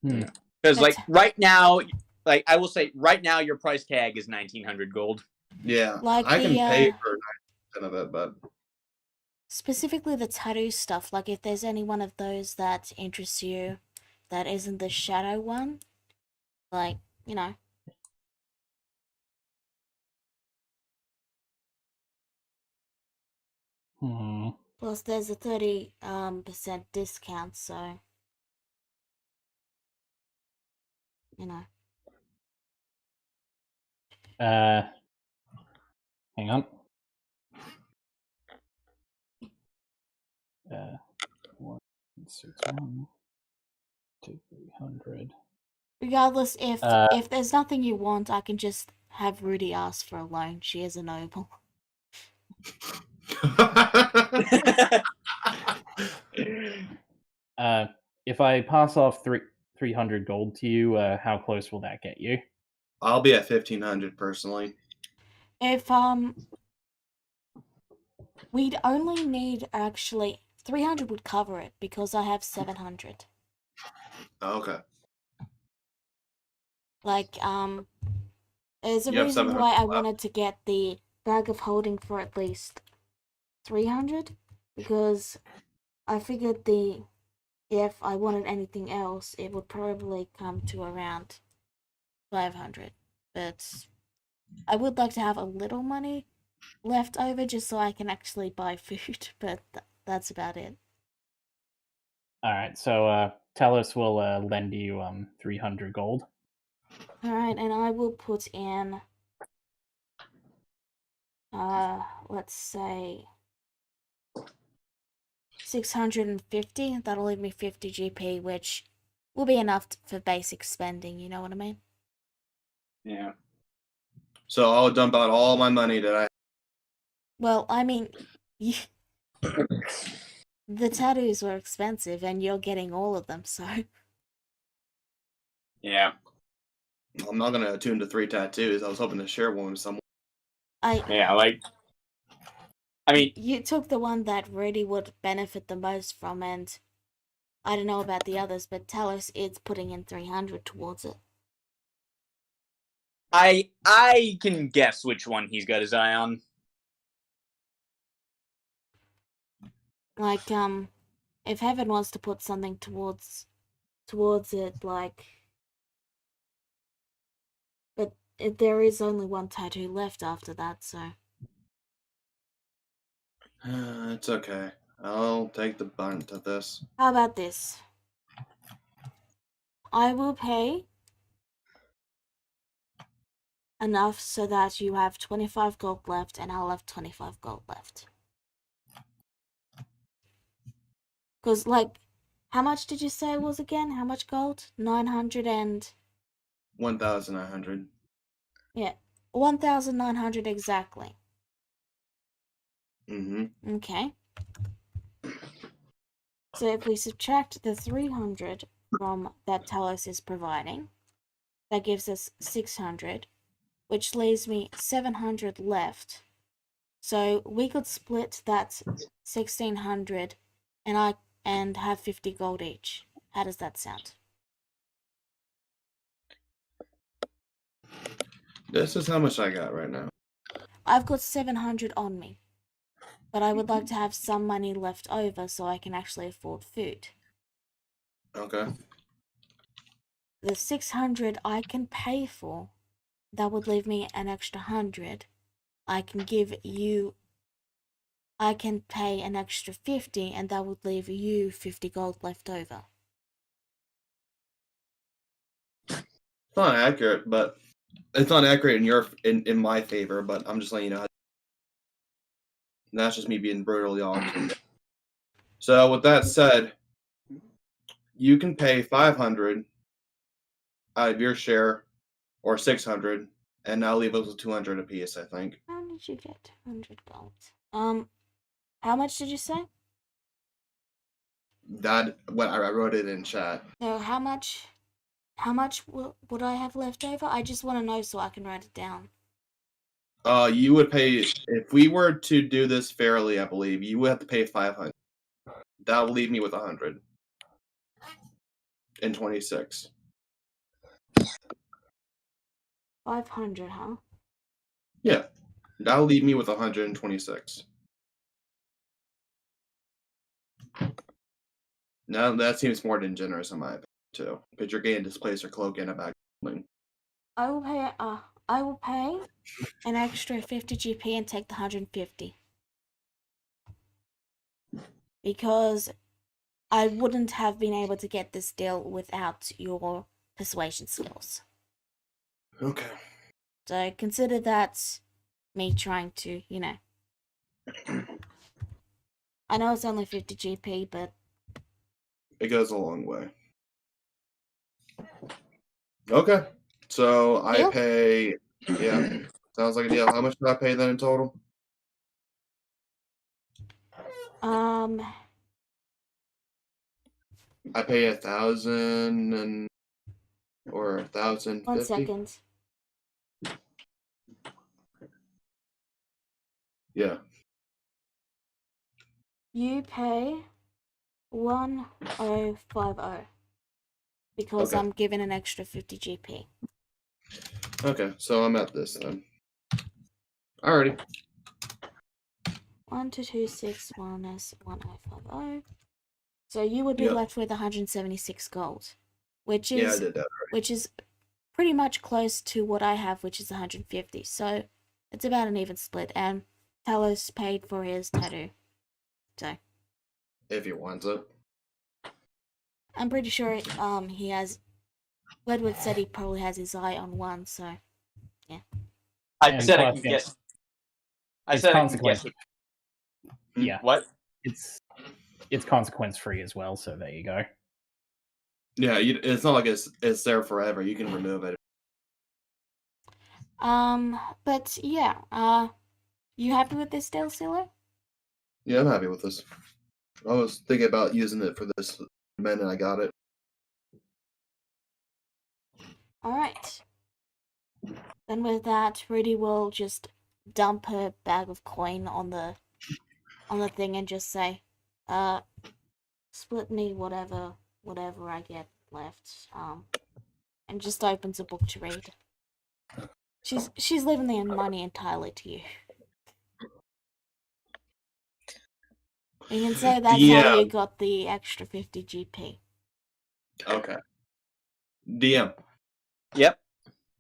Because right now, I will say, right now your price tag is 1,900 gold. Yeah, Like I can pay for 9% of it, but specifically the tattoo stuff. Like if there's any one of those that interests you, that isn't the shadow one, you know. Plus, there's a 30% discount, so you know. Hang on. 161 to 300. Regardless, if Uh, if there's nothing you want, I can just have Rudy ask for a loan. She is a noble. If I pass off 300 gold to you, how close will that get you? I'll be at 1,500 personally. If we'd only need actually 300 would cover it because I have 700. Oh, okay. Like there's a You have reason 700 why I left. wanted to get the bag of holding for at least 300 because I figured if I wanted anything else, it would probably come to around 500. But I would like to have a little money left over just so I can actually buy food, but that's about it. Alright, so Talos will lend you 300 gold. Alright, and I will put in let's say 650. That'll leave me 50 GP, which will be enough for basic spending, you know what I mean? Yeah. So I'll dump out all my money that I. Well, I mean, the tattoos were expensive and you're getting all of them, so. Yeah. I'm not gonna attune to 3 tattoos. I was hoping to share one with someone. Yeah, like, I mean, You took the one that really would benefit the most from, and I don't know about the others, but Talos is putting in 300 towards it. I can guess which one he's got his eye on. Like, if Heaven wants to put something towards it, like, but there is only one tattoo left after that, so. It's okay. I'll take the brunt of this. How about this? I will pay enough so that you have 25 gold left and I'll have 25 gold left. Because, like, how much did you say it was again? How much gold? 900 and... 1,900. Yeah, 1,900 exactly. Mm-hmm. Okay. So if we subtract the 300 from that Talos is providing, that gives us 600, which leaves me 700 left. So we could split that 1,600 and have 50 gold each. How does that sound? This is how much I got right now. I've got 700 on me, but I would like to have some money left over so I can actually afford food. Okay. The 600 I can pay for, that would leave me an extra 100. I can pay an extra 50 and that would leave you 50 gold left over. It's not accurate, but it's not accurate in my favor. But I'm just letting you know. And that's just me being brutally honest. So with that said, you can pay 500 out of your share, or 600, and I'll leave us with 200 apiece. I think. How did you get 200 gold? How much did you say? That what I wrote it in chat. No, how much would I have left over? I just want to know so I can write it down. You would pay if we were to do this fairly. I believe you would have to pay 500. That will leave me with 100 and 26. 500, huh? Yeah, that'll leave me with 126. Now that seems more than generous in my opinion too, because you're getting displaced or cloak in a back. I will pay an extra 50 GP and take the 150. Because I wouldn't have been able to get this deal without your persuasion skills. Okay. So consider that me trying to, I know it's only 50 GP, but It goes a long way. Okay. So I Deal? pay. Yeah. Sounds like a deal. How much did I pay then in total? I pay 1,000 or 1,050. 1 second. Yeah. You pay 1050 because Okay. I'm given an extra 50 GP. Okay. So I'm at this then. Alrighty. 12261 minus 1050. So you would be Yep. left with 176 gold, which Yeah, I is did that. which is pretty much close to what I have, which is 150. So it's about an even split. And Talos paid for his tattoo. So If he wants it. I'm pretty sure he has. Wedwood said he probably has his eye on one. So I And said I plus, can guess. I it's said I can guess. consequence. Yeah, What? it's consequence free as well. So there you go. Yeah, it's not like it's there forever. You can remove it. but yeah, you happy with this deal, Silo? Yeah, I'm happy with this. I was thinking about using it for this minute I got it. Alright. Then with that, Rudy will just dump her bag of coin on the thing and just say, split me whatever I get left. And just opens a book to read. She's leaving the money entirely to you. You can say that's how you got the extra 50 GP. Okay. DM. Yep.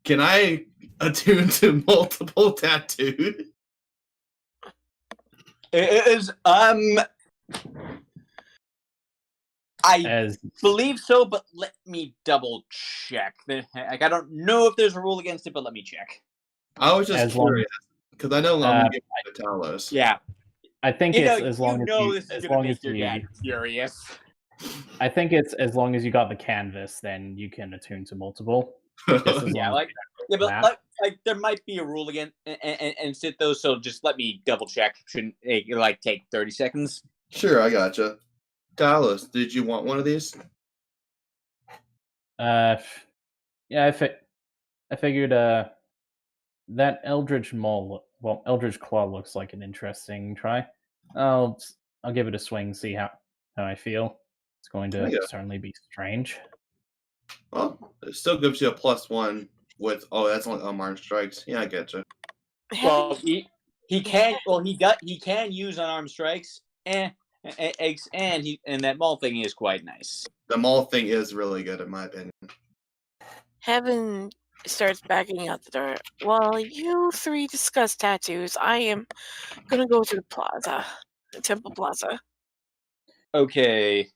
Can I attune to multiple tattoos? It is I believe so, but let me double check. Like, I don't know if there's a rule against it, but let me check. I was just curious because I know I'm gonna get the Talos. Yeah, I think it's as long as this is gonna make your dad furious. I think it's as long as you got the canvas, then you can attune to multiple. Just as Yeah, long as but like there might be a rule again and sit those. So just let me double check. Shouldn't it take 30 seconds? Sure, I gotcha. Talos, did you want one of these? Yeah, I figured that Eldritch Claw looks like an interesting try. I'll give it a swing, see how I feel. It's going to certainly be strange. Well, it still gives you a +1 with that's only unarmed strikes. Yeah, I getcha. Well, he can he can use unarmed strikes and that maul thing is quite nice. The maul thing is really good in my opinion. Heaven starts backing out the door. While you three discuss tattoos, I am gonna go to the plaza, the Temple Plaza. Okay.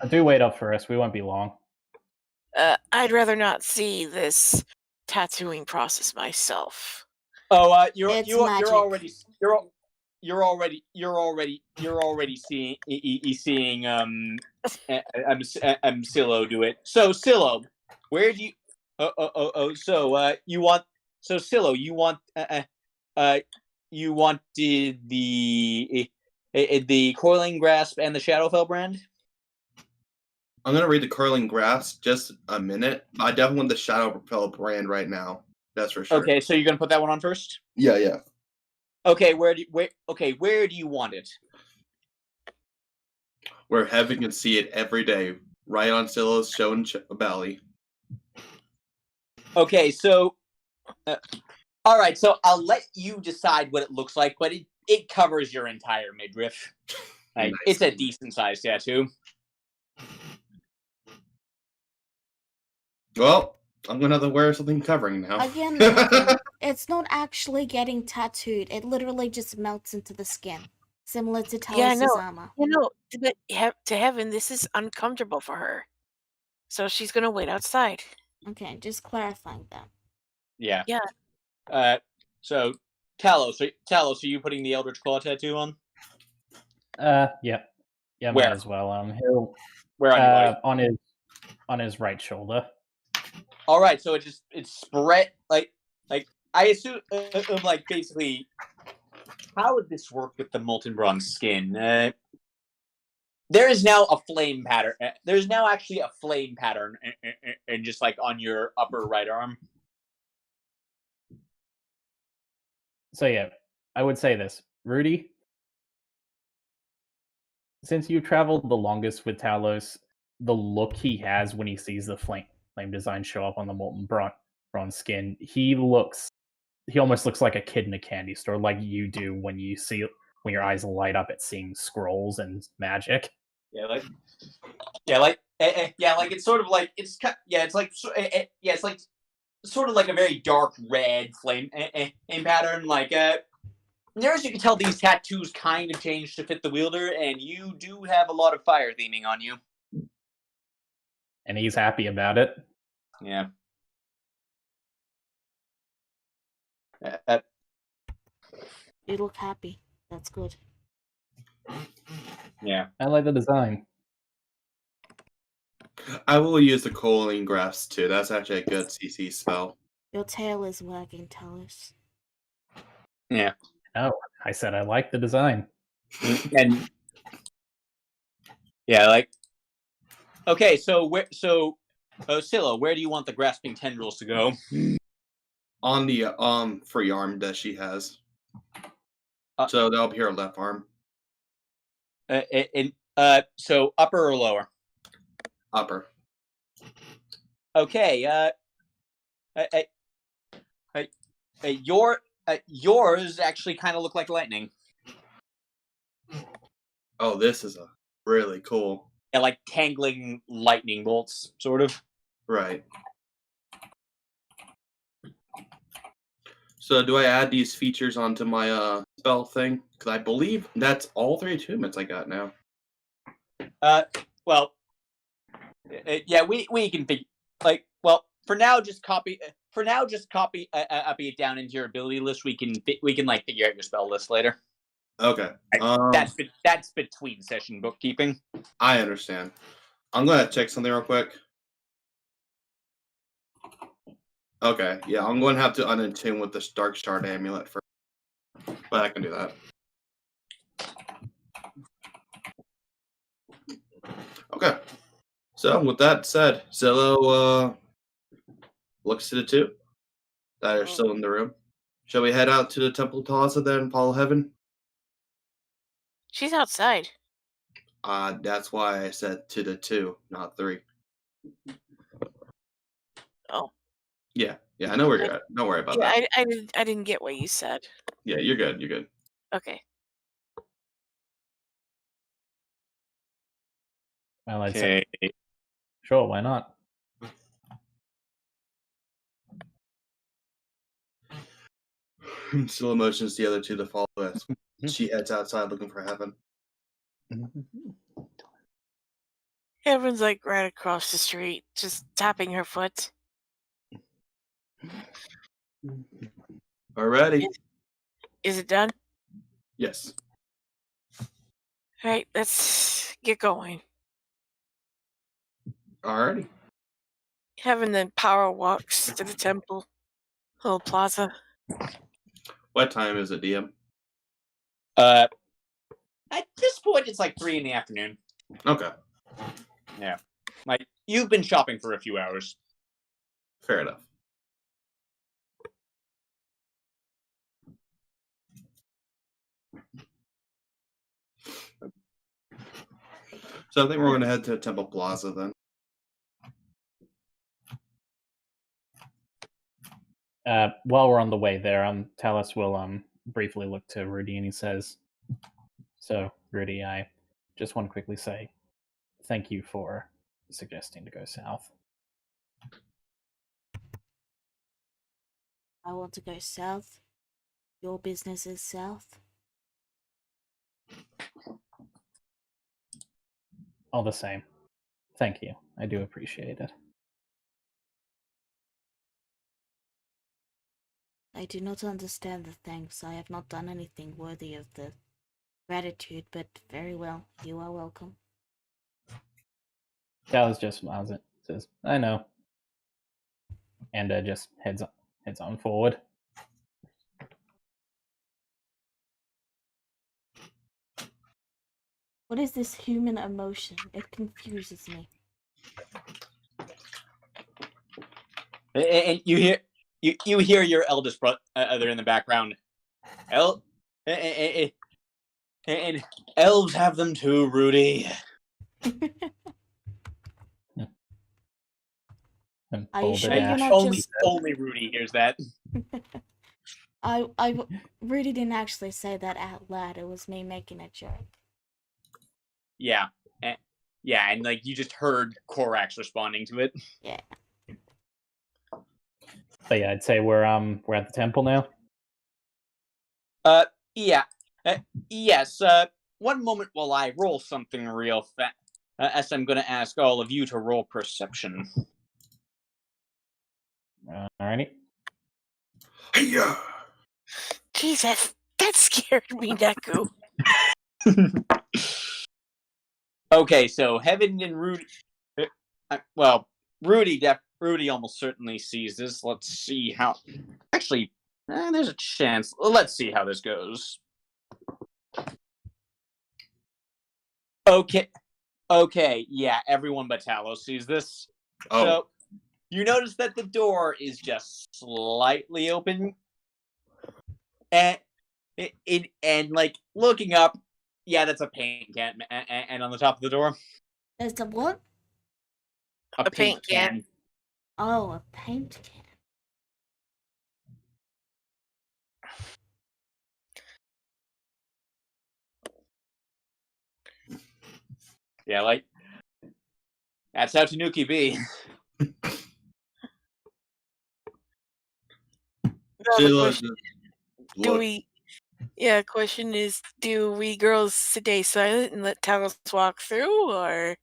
Do wait up for us. We won't be long. I'd rather not see this tattooing process myself. Oh, you're already seeing Silo do it. So Silo, where do you? So you want? So Silo, you want? You wanted the coiling grasp and the Shadowfell brand? I'm gonna read the curling grasp just a minute. I definitely want the Shadowfell brand right now. That's for sure. Okay, so you're gonna put that one on first? Yeah. Okay, where do you want it? Where Heaven can see it every day, right on Silo's show and belly. Okay, so all right, so I'll let you decide what it looks like, but it covers your entire midriff. Like, Nice. It's a decent sized tattoo. Well, I'm gonna have to wear something covering now. Again, it's not actually getting tattooed. It literally just melts into the skin, similar to Talos' armor. To Heaven, this is uncomfortable for her, so she's gonna wait outside. Okay, just clarifying that. Yeah. Yeah. So Talos, are you putting the Eldritch Claw tattoo on? Yeah, might Where? as well. He'll Where on your body? on his right shoulder. All right, so it's spread like I assume like basically how would this work with the molten bronze skin? There is now a flame pattern. There's now actually a flame pattern, and just like on your upper right arm. So yeah, I would say this, Rudy. Since you traveled the longest with Talos, the look he has when he sees the flame design show up on the molten bronze skin, he almost looks like a kid in a candy store, like you do when your eyes light up at seeing scrolls and magic. Yeah, like it's sort of like it's like sort of like a very dark red flame pattern. Like there, as you can tell, these tattoos kind of changed to fit the wielder, and you do have a lot of fire theming on you. And he's happy about it. Yeah. You look happy. That's good. Yeah. I like the design. I will use the choline graphs too. That's actually a good CC spell. Your tail is wagging, Talos. Yeah. Oh, I said I like the design. And yeah, like okay, so Scylla, where do you want the grasping tendrils to go? On the free arm that she has. So that'll be her left arm. So upper or lower? Upper. Okay. Yours actually kind of look like lightning. Oh, this is a really cool. Yeah, like tangling lightning bolts, sort of. Right. So do I add these features onto my spell thing? Because I believe that's all 3 attunements I got now. Well, yeah, we can figure well for now just copy it down into your ability list. We can like figure out your spell list later. Okay. That's between session bookkeeping. I understand. I'm gonna check something real quick. Okay, yeah, I'm going to have to unattune with this Dark Shard amulet first, but I can do that. Okay, so with that said, Zillow looks to the 2 that are still in the room. Shall we head out to the Temple Plaza then, follow Heaven? She's outside. That's why I said to the 2, not 3. Oh. Yeah, I know where you're at. Don't worry about that. I didn't get what you said. Yeah, you're good. Okay. Well, I'd say sure, why not? Still motions the other 2 to follow us. She heads outside looking for Heaven. Heaven's like right across the street, just tapping her foot. Alrighty. Is it done? Yes. All right, let's get going. Alrighty. Heaven then power walks to the temple, little plaza. What time is it, DM? At this point, it's like 3 in the afternoon. Okay. Yeah, like you've been shopping for a few hours. Fair enough. So I think we're going to head to Temple Plaza then. While we're on the way there, Talos will briefly look to Rudy and he says, "So, Rudy, I just want to quickly say thank you for suggesting to go south." I want to go south. Your business is south. All the same, thank you. I do appreciate it. I do not understand the thanks. I have not done anything worthy of the gratitude, but very well. You are welcome. Dallas just smiles and says, "I know," and just heads on forward. What is this human emotion? It confuses me. And you hear your eldest brother in the background. And elves have them too, Rudy. Are you sure you're not only Rudy hears that. I really didn't actually say that out loud. It was me making a joke. Yeah, and like you just heard Korax responding to it. Yeah. But yeah, I'd say we're at the temple now. Yeah. Yes. One moment while I roll something real fast. As I'm going to ask all of you to roll perception. Alrighty. Hiya! Jesus, that scared me, Deku. Okay, so Heaven and Rudy. Well, Rudy almost certainly sees this. Let's see how. Actually, there's a chance. Let's see how this goes. Okay, yeah, everyone but Talos sees this. Oh. So, you notice that the door is just slightly open. And like, looking up, yeah, that's a paint can. And on the top of the door? There's a what? A paint can. Oh, a paint can. Yeah, like, that's how Tanuki be. Question is, do we girls stay silent and let Talos walk through, or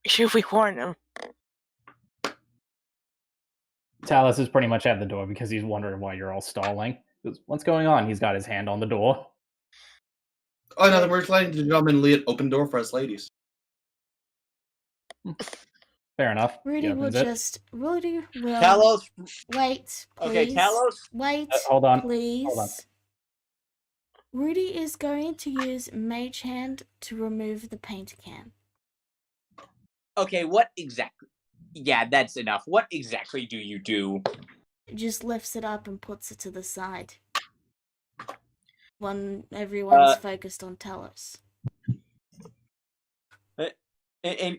should we warn him? Talos is pretty much at the door because he's wondering why you're all stalling. What's going on? He's got his hand on the door. Oh, in other words, ladies and gentlemen, leave open door for us ladies. Fair enough. Rudy will Talos. Wait, please. Okay, Talos. Wait, hold on. please. Hold on. Rudy is going to use Mage Hand to remove the paint can. Okay, what exactly? Yeah, that's enough. What exactly do you do? Just lifts it up and puts it to the side. When everyone's focused on Talos. And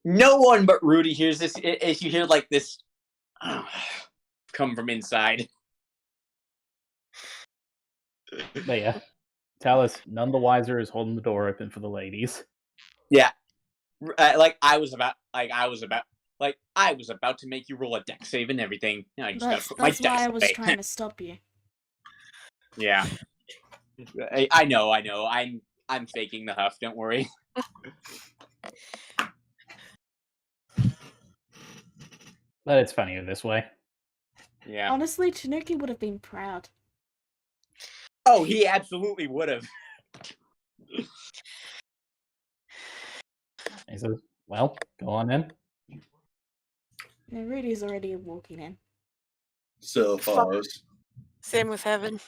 no one but Rudy hears this. As you hear like this come from inside. But yeah, Talos, none the wiser, is holding the door open for the ladies. Yeah, I was about to make you roll a dex save and everything. I just That's put my why I was away. trying to stop you. Yeah, I know. I'm faking the huff. Don't worry. But it's funnier this way. Yeah. Honestly, Tanuki would have been proud. Oh, he absolutely would have. He says, "Well, go on in." No, Rudy's already walking in. So follows. Same with Heaven.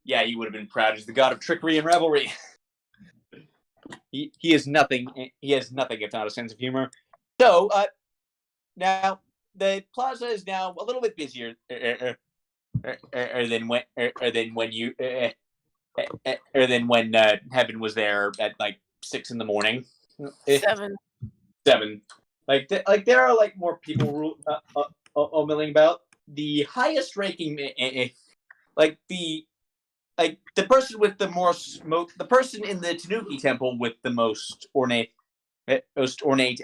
Yeah, he would have been proud. He's the god of trickery and revelry. He has nothing. He has nothing if not a sense of humor. So, now the plaza is now a little bit busier than when Heaven was there at like 6 in the morning. 7. Like there are like more people milling about. The highest ranking, the person with the more smoke, the person in the Tanuki temple with the most ornate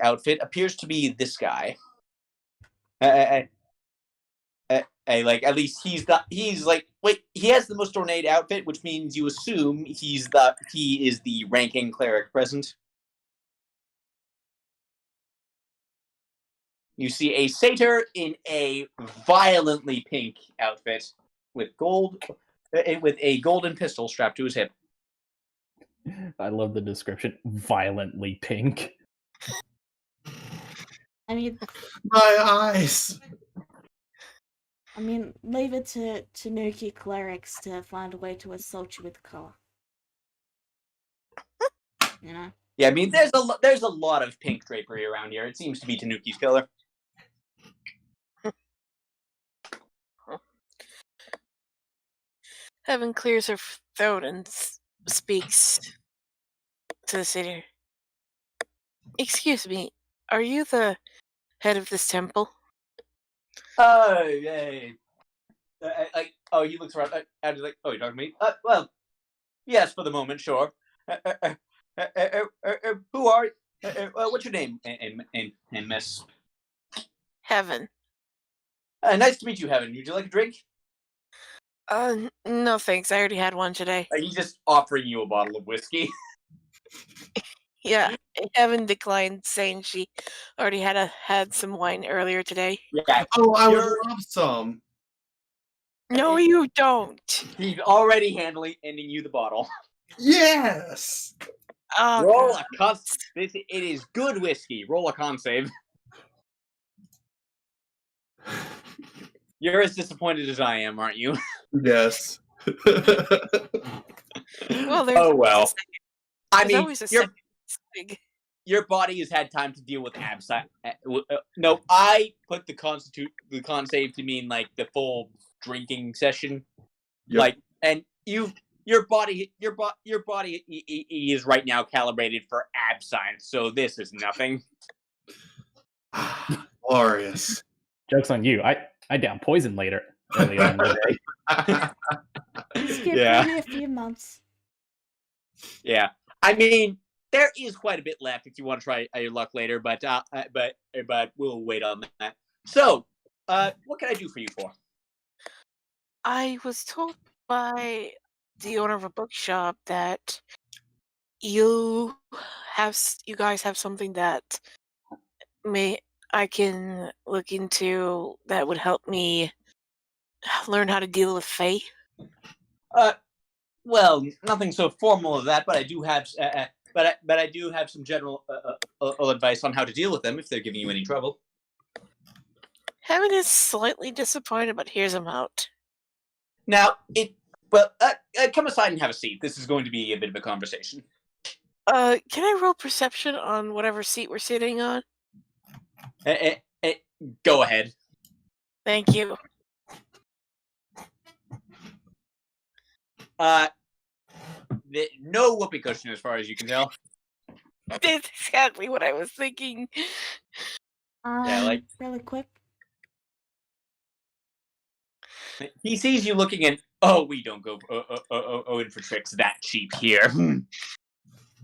outfit appears to be this guy. Like at least he has the most ornate outfit, which means you assume he is the ranking cleric present. you see a satyr in a violently pink outfit with a golden pistol strapped to his hip. I love the description. Violently pink. I mean, My eyes. leave it to Tanuki clerics to find a way to assault you with color. You know? Yeah, I mean, there's a lot of pink drapery around here. It seems to be Tanuki's color. Heaven clears her throat and speaks to the satyr. Excuse me, are you the head of this temple? Oh, yeah. He looks around. And he's like, oh, you're talking to me? Well, yes, for the moment, sure. Who are you? What's your name? And Miss? Heaven. Nice to meet you, Heaven. Would you like a drink? No thanks. I already had one today. He's just offering you a bottle of whiskey. Yeah, Heaven declined, saying she already had some wine earlier today. Yeah. Oh, I would love some. No, you don't. He's already handing you the bottle. Yes. Oh, Roll God. a con. It is good whiskey. Roll a con save. You're as disappointed as I am, aren't you? Yes. Well, there's Oh well. I there's mean, always a second swig. your body has had time to deal with abscess. No, I put the con save to mean like the full drinking session. Yep. Like, and your body is right now calibrated for absinthe, so this is nothing. Glorious. Joke's on you. I downed poison later early on in the day. Just give Yeah. me a few months. Yeah, I mean, there is quite a bit left if you want to try your luck later, but we'll wait on that. So, what can I do for you for? I was told by the owner of a bookshop that you guys have something that I can look into that would help me learn how to deal with Fae. Well, nothing so formal as that, but I do have, but I do have some general advice on how to deal with them if they're giving you any trouble. Heaven is slightly disappointed, but hears him out. Now, come aside and have a seat. This is going to be a bit of a conversation. Can I roll perception on whatever seat we're sitting on? Go ahead. Thank you. No whoopee cushion, as far as you can tell. That's exactly what I was thinking. Really quick. He sees you looking and, oh, we don't go in for tricks that cheap here.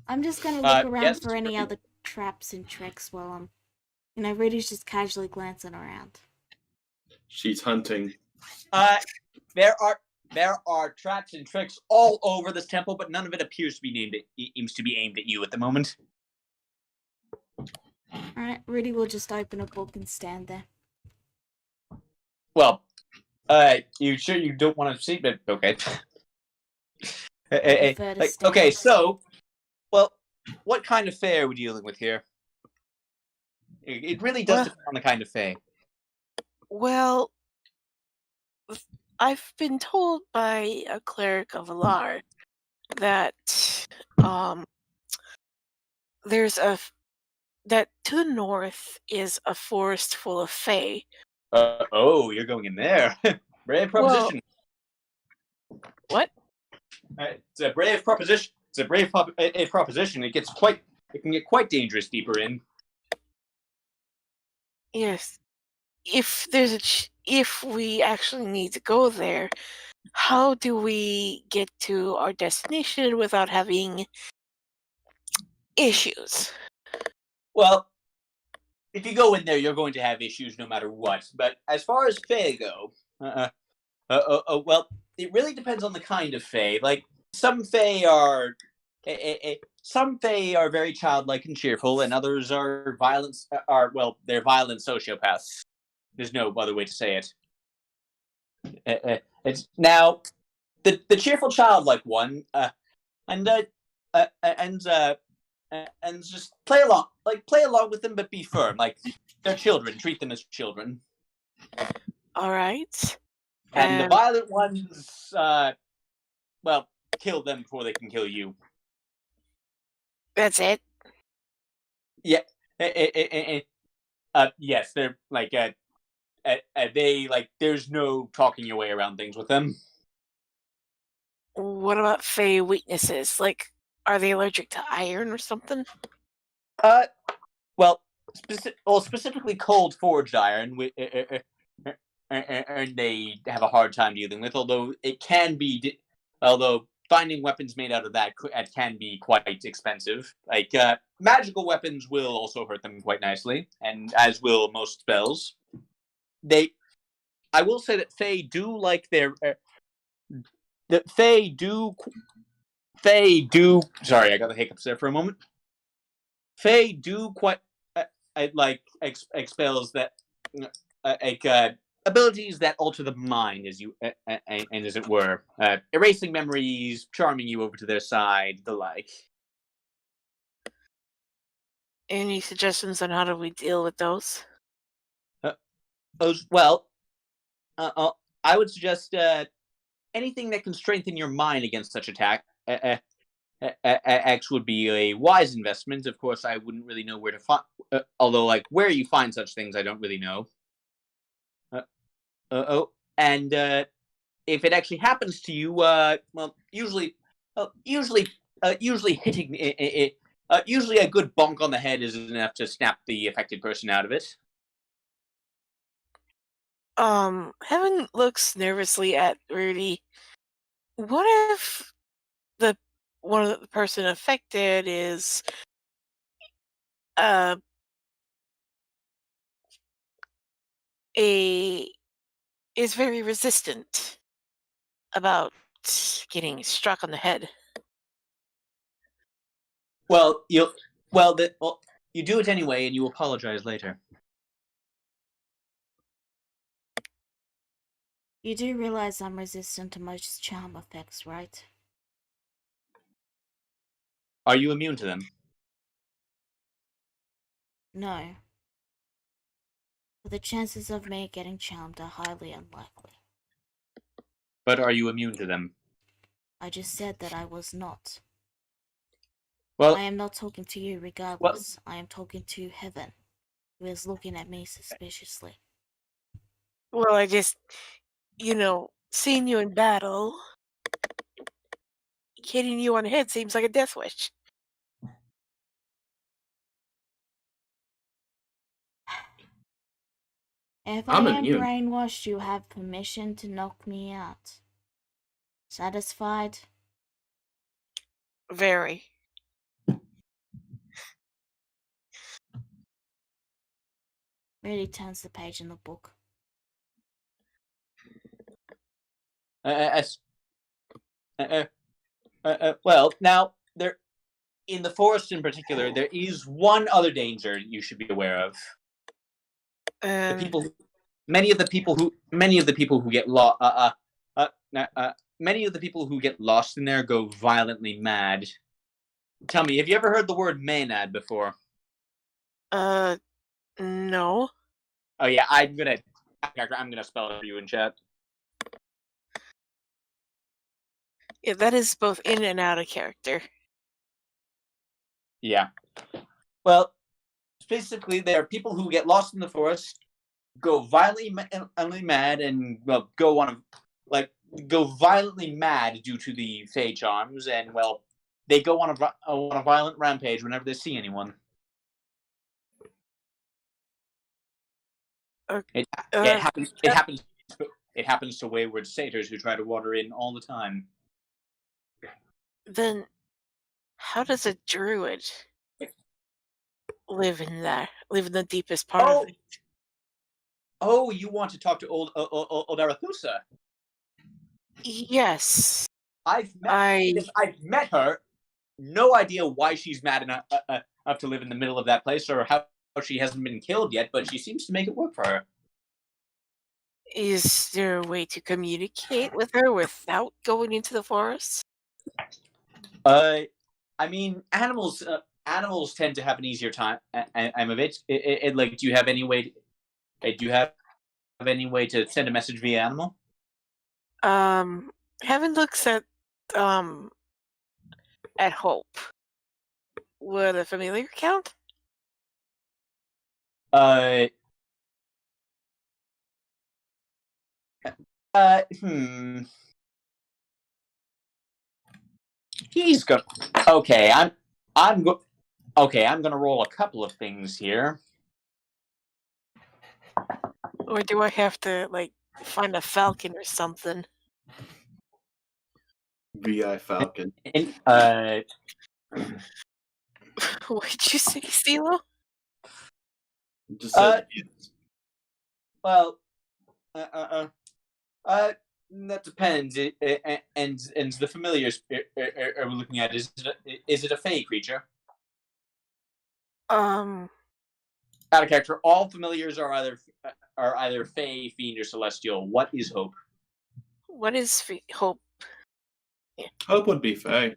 I'm just gonna look around yes, for any other traps and tricks while I'm, Rudy's just casually glancing around. She's hunting. There are traps and tricks all over this temple, but none of it appears to be aimed at you at the moment. Alright, Rudy will just open a book and stand there. Well, you sure you don't want to see? But okay. Okay, so, well, what kind of fae are we dealing with here? It really does depend on the kind of fae. Well, I've been told by a cleric of Alar that that to the north is a forest full of fae. You're going in there. Brave proposition. Well, what? It's a brave proposition. It's a brave proposition. It can get quite dangerous deeper in. Yes. If we actually need to go there, how do we get to our destination without having issues? Well, if you go in there, you're going to have issues no matter what. But as far as fae go, well, it really depends on the kind of fae. Like, some fae are some Fae are very childlike and cheerful, and others are they're violent sociopaths. There's no other way to say it. It's now the cheerful childlike one, and just play along with them, but be firm. Like they're children, treat them as children. All right. And the violent ones, kill them before they can kill you. That's it. Yeah. Yes, they're like they like. There's no talking your way around things with them. What about Fae weaknesses? Like, are they allergic to iron or something? Specifically cold forged iron, and they have a hard time dealing with. Although finding weapons made out of that can be quite expensive. Like magical weapons will also hurt them quite nicely, and as will most spells. I will say that Fae do like their. Fae do. Sorry, I got the hiccups there for a moment. Fae do quite expels that abilities that alter the mind, as it were, erasing memories, charming you over to their side, the like. Any suggestions on how do we deal with those? I would suggest anything that can strengthen your mind against such attack. X would be a wise investment. Of course, I wouldn't really know where to find. Although, where you find such things, I don't really know. And if it actually happens to you, usually hitting it, usually a good bonk on the head is enough to snap the affected person out of it. Heaven looks nervously at Rudy. What if the person affected is is very resistant about getting struck on the head? Well, you do it anyway, and you apologize later. You do realize I'm resistant to most charm effects, right? Are you immune to them? No. But the chances of me getting charmed are highly unlikely. But are you immune to them? I just said that I was not. Well, I am not talking to you regardless. I am talking to Heaven, who is looking at me suspiciously. Well, I just, seeing you in battle, hitting you on the head seems like a death wish. If I am brainwashed, you have permission to knock me out. Satisfied? Very. Really turns the page in the book. Well, now there, in the forest in particular, there is one other danger you should be aware of. Many of the people who get lost. Many of the people who get lost in there go violently mad. Tell me, have you ever heard the word Maenad before? No. Oh yeah, I'm gonna spell it for you in chat. Yeah, that is both in and out of character. Yeah. Well, basically, there are people who get lost in the forest, go violently mad, and go violently mad due to the Fey charms, and they go on a violent rampage whenever they see anyone. It happens to wayward satyrs who try to water in all the time. Then, how does a druid live in the deepest part of it? Oh, you want to talk to old Arethusa? Yes. I've met her. no idea why she's mad enough to live in the middle of that place, or how she hasn't been killed yet, but she seems to make it work for her. Is there a way to communicate with her without going into the forest? I mean, animals tend to have an easier time. I'm a bit. Like, do you have any way? Do you have any way to send a message via animal? Heaven looks at Hope. Would a familiar count? Uh, He's gonna. Okay, I'm gonna roll a couple of things here. Or do I have to, like, find a falcon or something? VI Falcon. What'd you say, Stilo? Just said well, that depends. And the familiars are we looking at? Is it a fey creature? Um, Out of character, all familiars are either fey, fiend, or celestial. What is Hope? what is Hope? Hope would be Faye.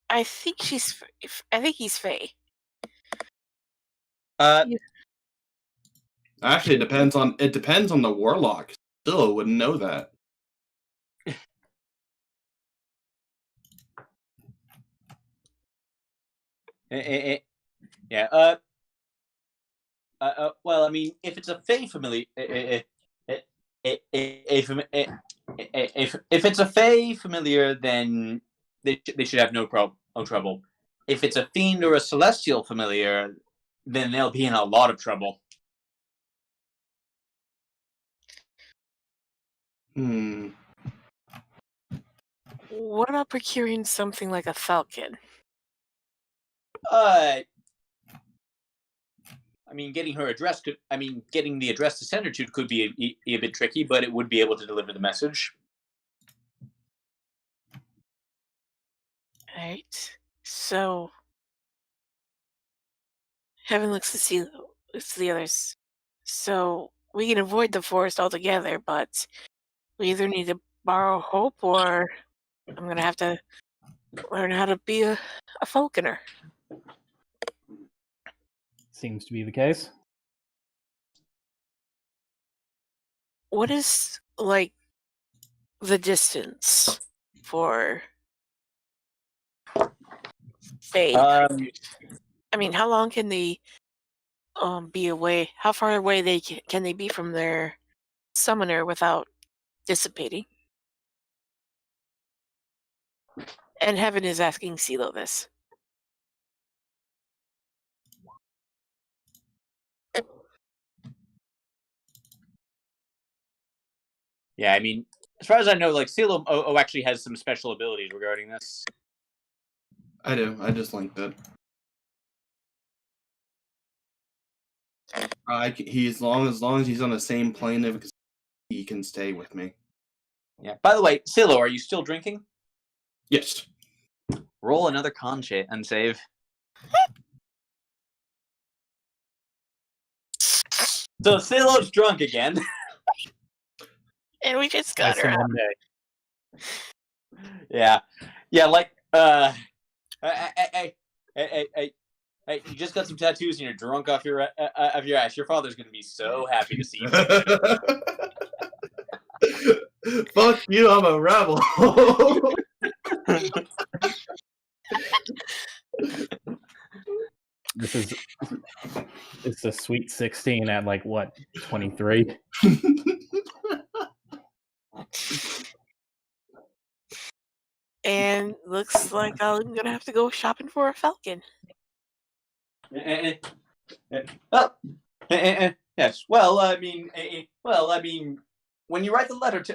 I think she's. I think he's Faye. Actually, it depends on the warlock. Still, wouldn't know that. Yeah. Well, I mean, if it's a fey familiar, if it's a fey familiar, then they should have no trouble. If it's a fiend or a celestial familiar, then they'll be in a lot of trouble. What about procuring something like a falcon? I mean, getting the address to send her to could be a bit tricky, but it would be able to deliver the message. Right. So, Heaven looks to see the others. So we can avoid the forest altogether, but we either need to borrow Hope, or I'm gonna have to learn how to be a falconer. Seems to be the case. What is, like, the distance for Fae creatures? I mean, how long can they be away? How far away can they be from their summoner without dissipating? And Heaven is asking CeeLo this. Yeah, I mean, as far as I know, like, CeeLo actually has some special abilities regarding this. I do. I just linked it. As long as he's on the same plane of, he can stay with me. Yeah. By the way, CeeLo, are you still drinking? Yes. Roll another con and save. So CeeLo's drunk again. And we just got her out. Yeah, like, hey, you just got some tattoos and you're drunk off your ass. Your father's gonna be so happy to see you. Fuck you, I'm a rebel. It's a sweet 16 at, like, what, 23? And looks like I'm gonna have to go shopping for a falcon. Yes. Well, I mean, when you write the letter to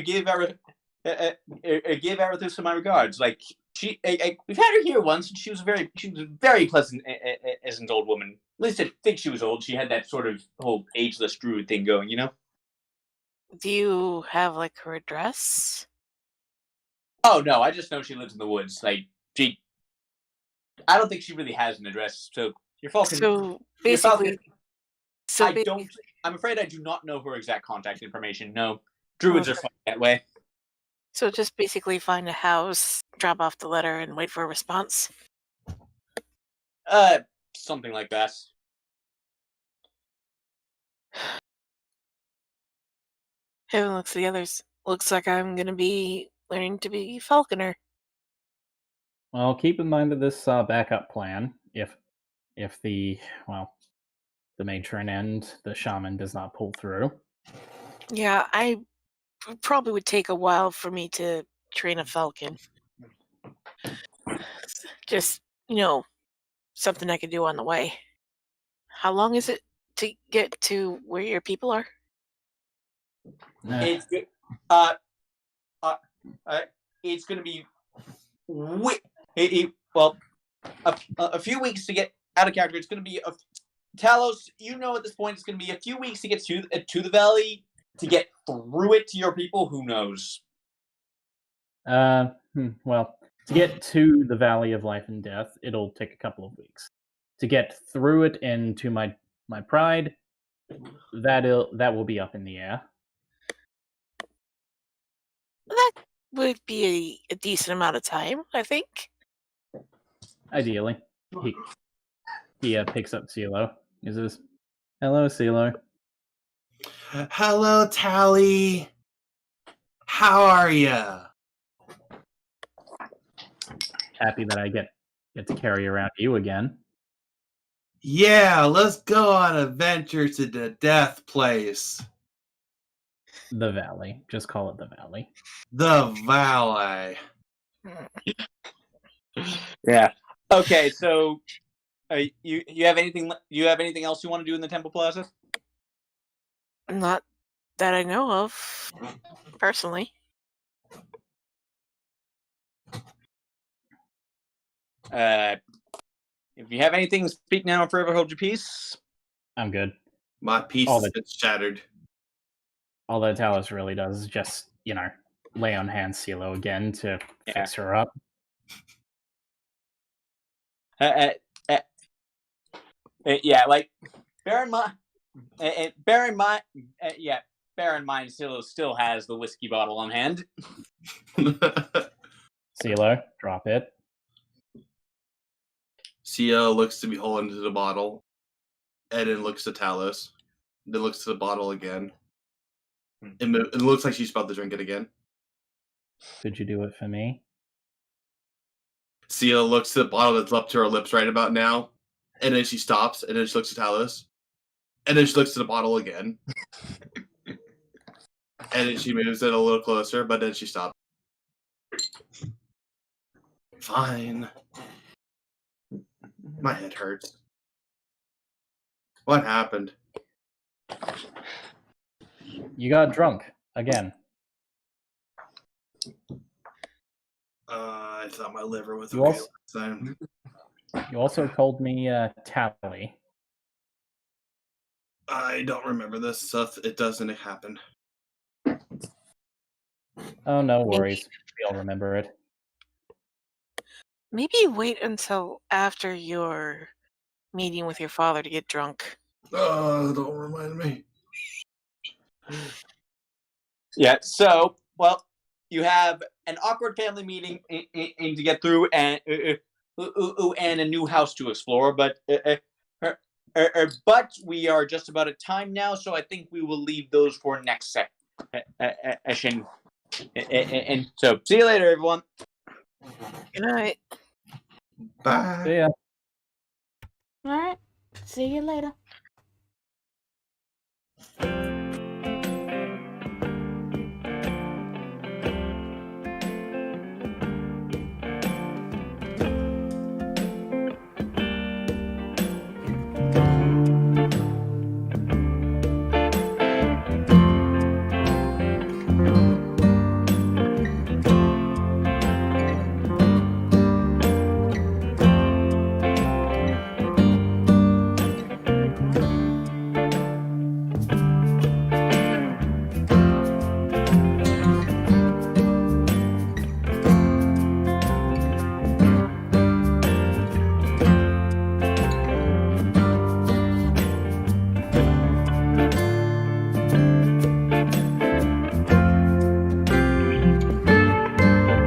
give Arethusa my regards. Like, we've had her here once, and she was a very pleasant, as an old woman. At least I think she was old. She had that sort of whole ageless druid thing going, you know. Do you have like her address? Oh no, I just know she lives in the woods. Like I don't think she really has an address. So your Falcon, So your Falcon. basically, so I don't. I'm afraid I do not know her exact contact information. No, druids are Okay. funny that way. So just basically find a house, drop off the letter, and wait for a response. Something like that. Haven't looked at the others. Looks like I'm gonna be learning to be falconer. Well, keep in mind that this backup plan, if the matron and the shaman does not pull through. Yeah, I probably would take a while for me to train a falcon. Just, something I could do on the way. How long is it to get to where your people are? It's good. It's going to be a few weeks to get out of character. It's going to be Talos. At this point, it's going to be a few weeks to get to the valley. To get through it to your people, who knows? Well, to get to the Valley of Life and Death, it'll take a couple of weeks. To get through it and to my pride, that will be up in the air. That would be a decent amount of time, I think. Ideally. He picks up CeeLo. He says, "Hello, CeeLo." Hello, Tally. How are ya? Happy that I get to carry around you again. Yeah, let's go on adventure to the death place. The Valley. Just call it the Valley. The Valley. Yeah. Okay, so you have anything? You have anything else you want to do in the Temple Plaza? Not that I know of, personally. If you have anything, speak now or forever hold your peace. I'm good. My piece All has been shattered. All that Talos really does is just, lay on hands CeeLo again to fix her up. Yeah, like bear in mind, CeeLo still has the whiskey bottle on hand. CeeLo, drop it. CeeLo looks to be holding to the bottle, and then looks to Talos, then looks to the bottle again. It looks like she's about to drink it again. Could you do it for me? CeeLo looks to the bottle that's up to her lips right about now, and then she stops, and then she looks to Talos, and then she looks to the bottle again. And then she moves it a little closer, but then she stops. Fine. My head hurts. What happened? You got drunk again. I thought my liver was You okay also- last time. You also called me Tally. I don't remember this stuff. It doesn't happen. Oh, no worries. We all remember it. Maybe wait until after your meeting with your father to get drunk. Oh, don't remind me. Yeah. So, well, you have an awkward family meeting to get through, and a new house to explore. But we are just about at time now, so I think we will leave those for next session. And so, see you later, everyone. Good night. Bye. See ya. Alright, see you later.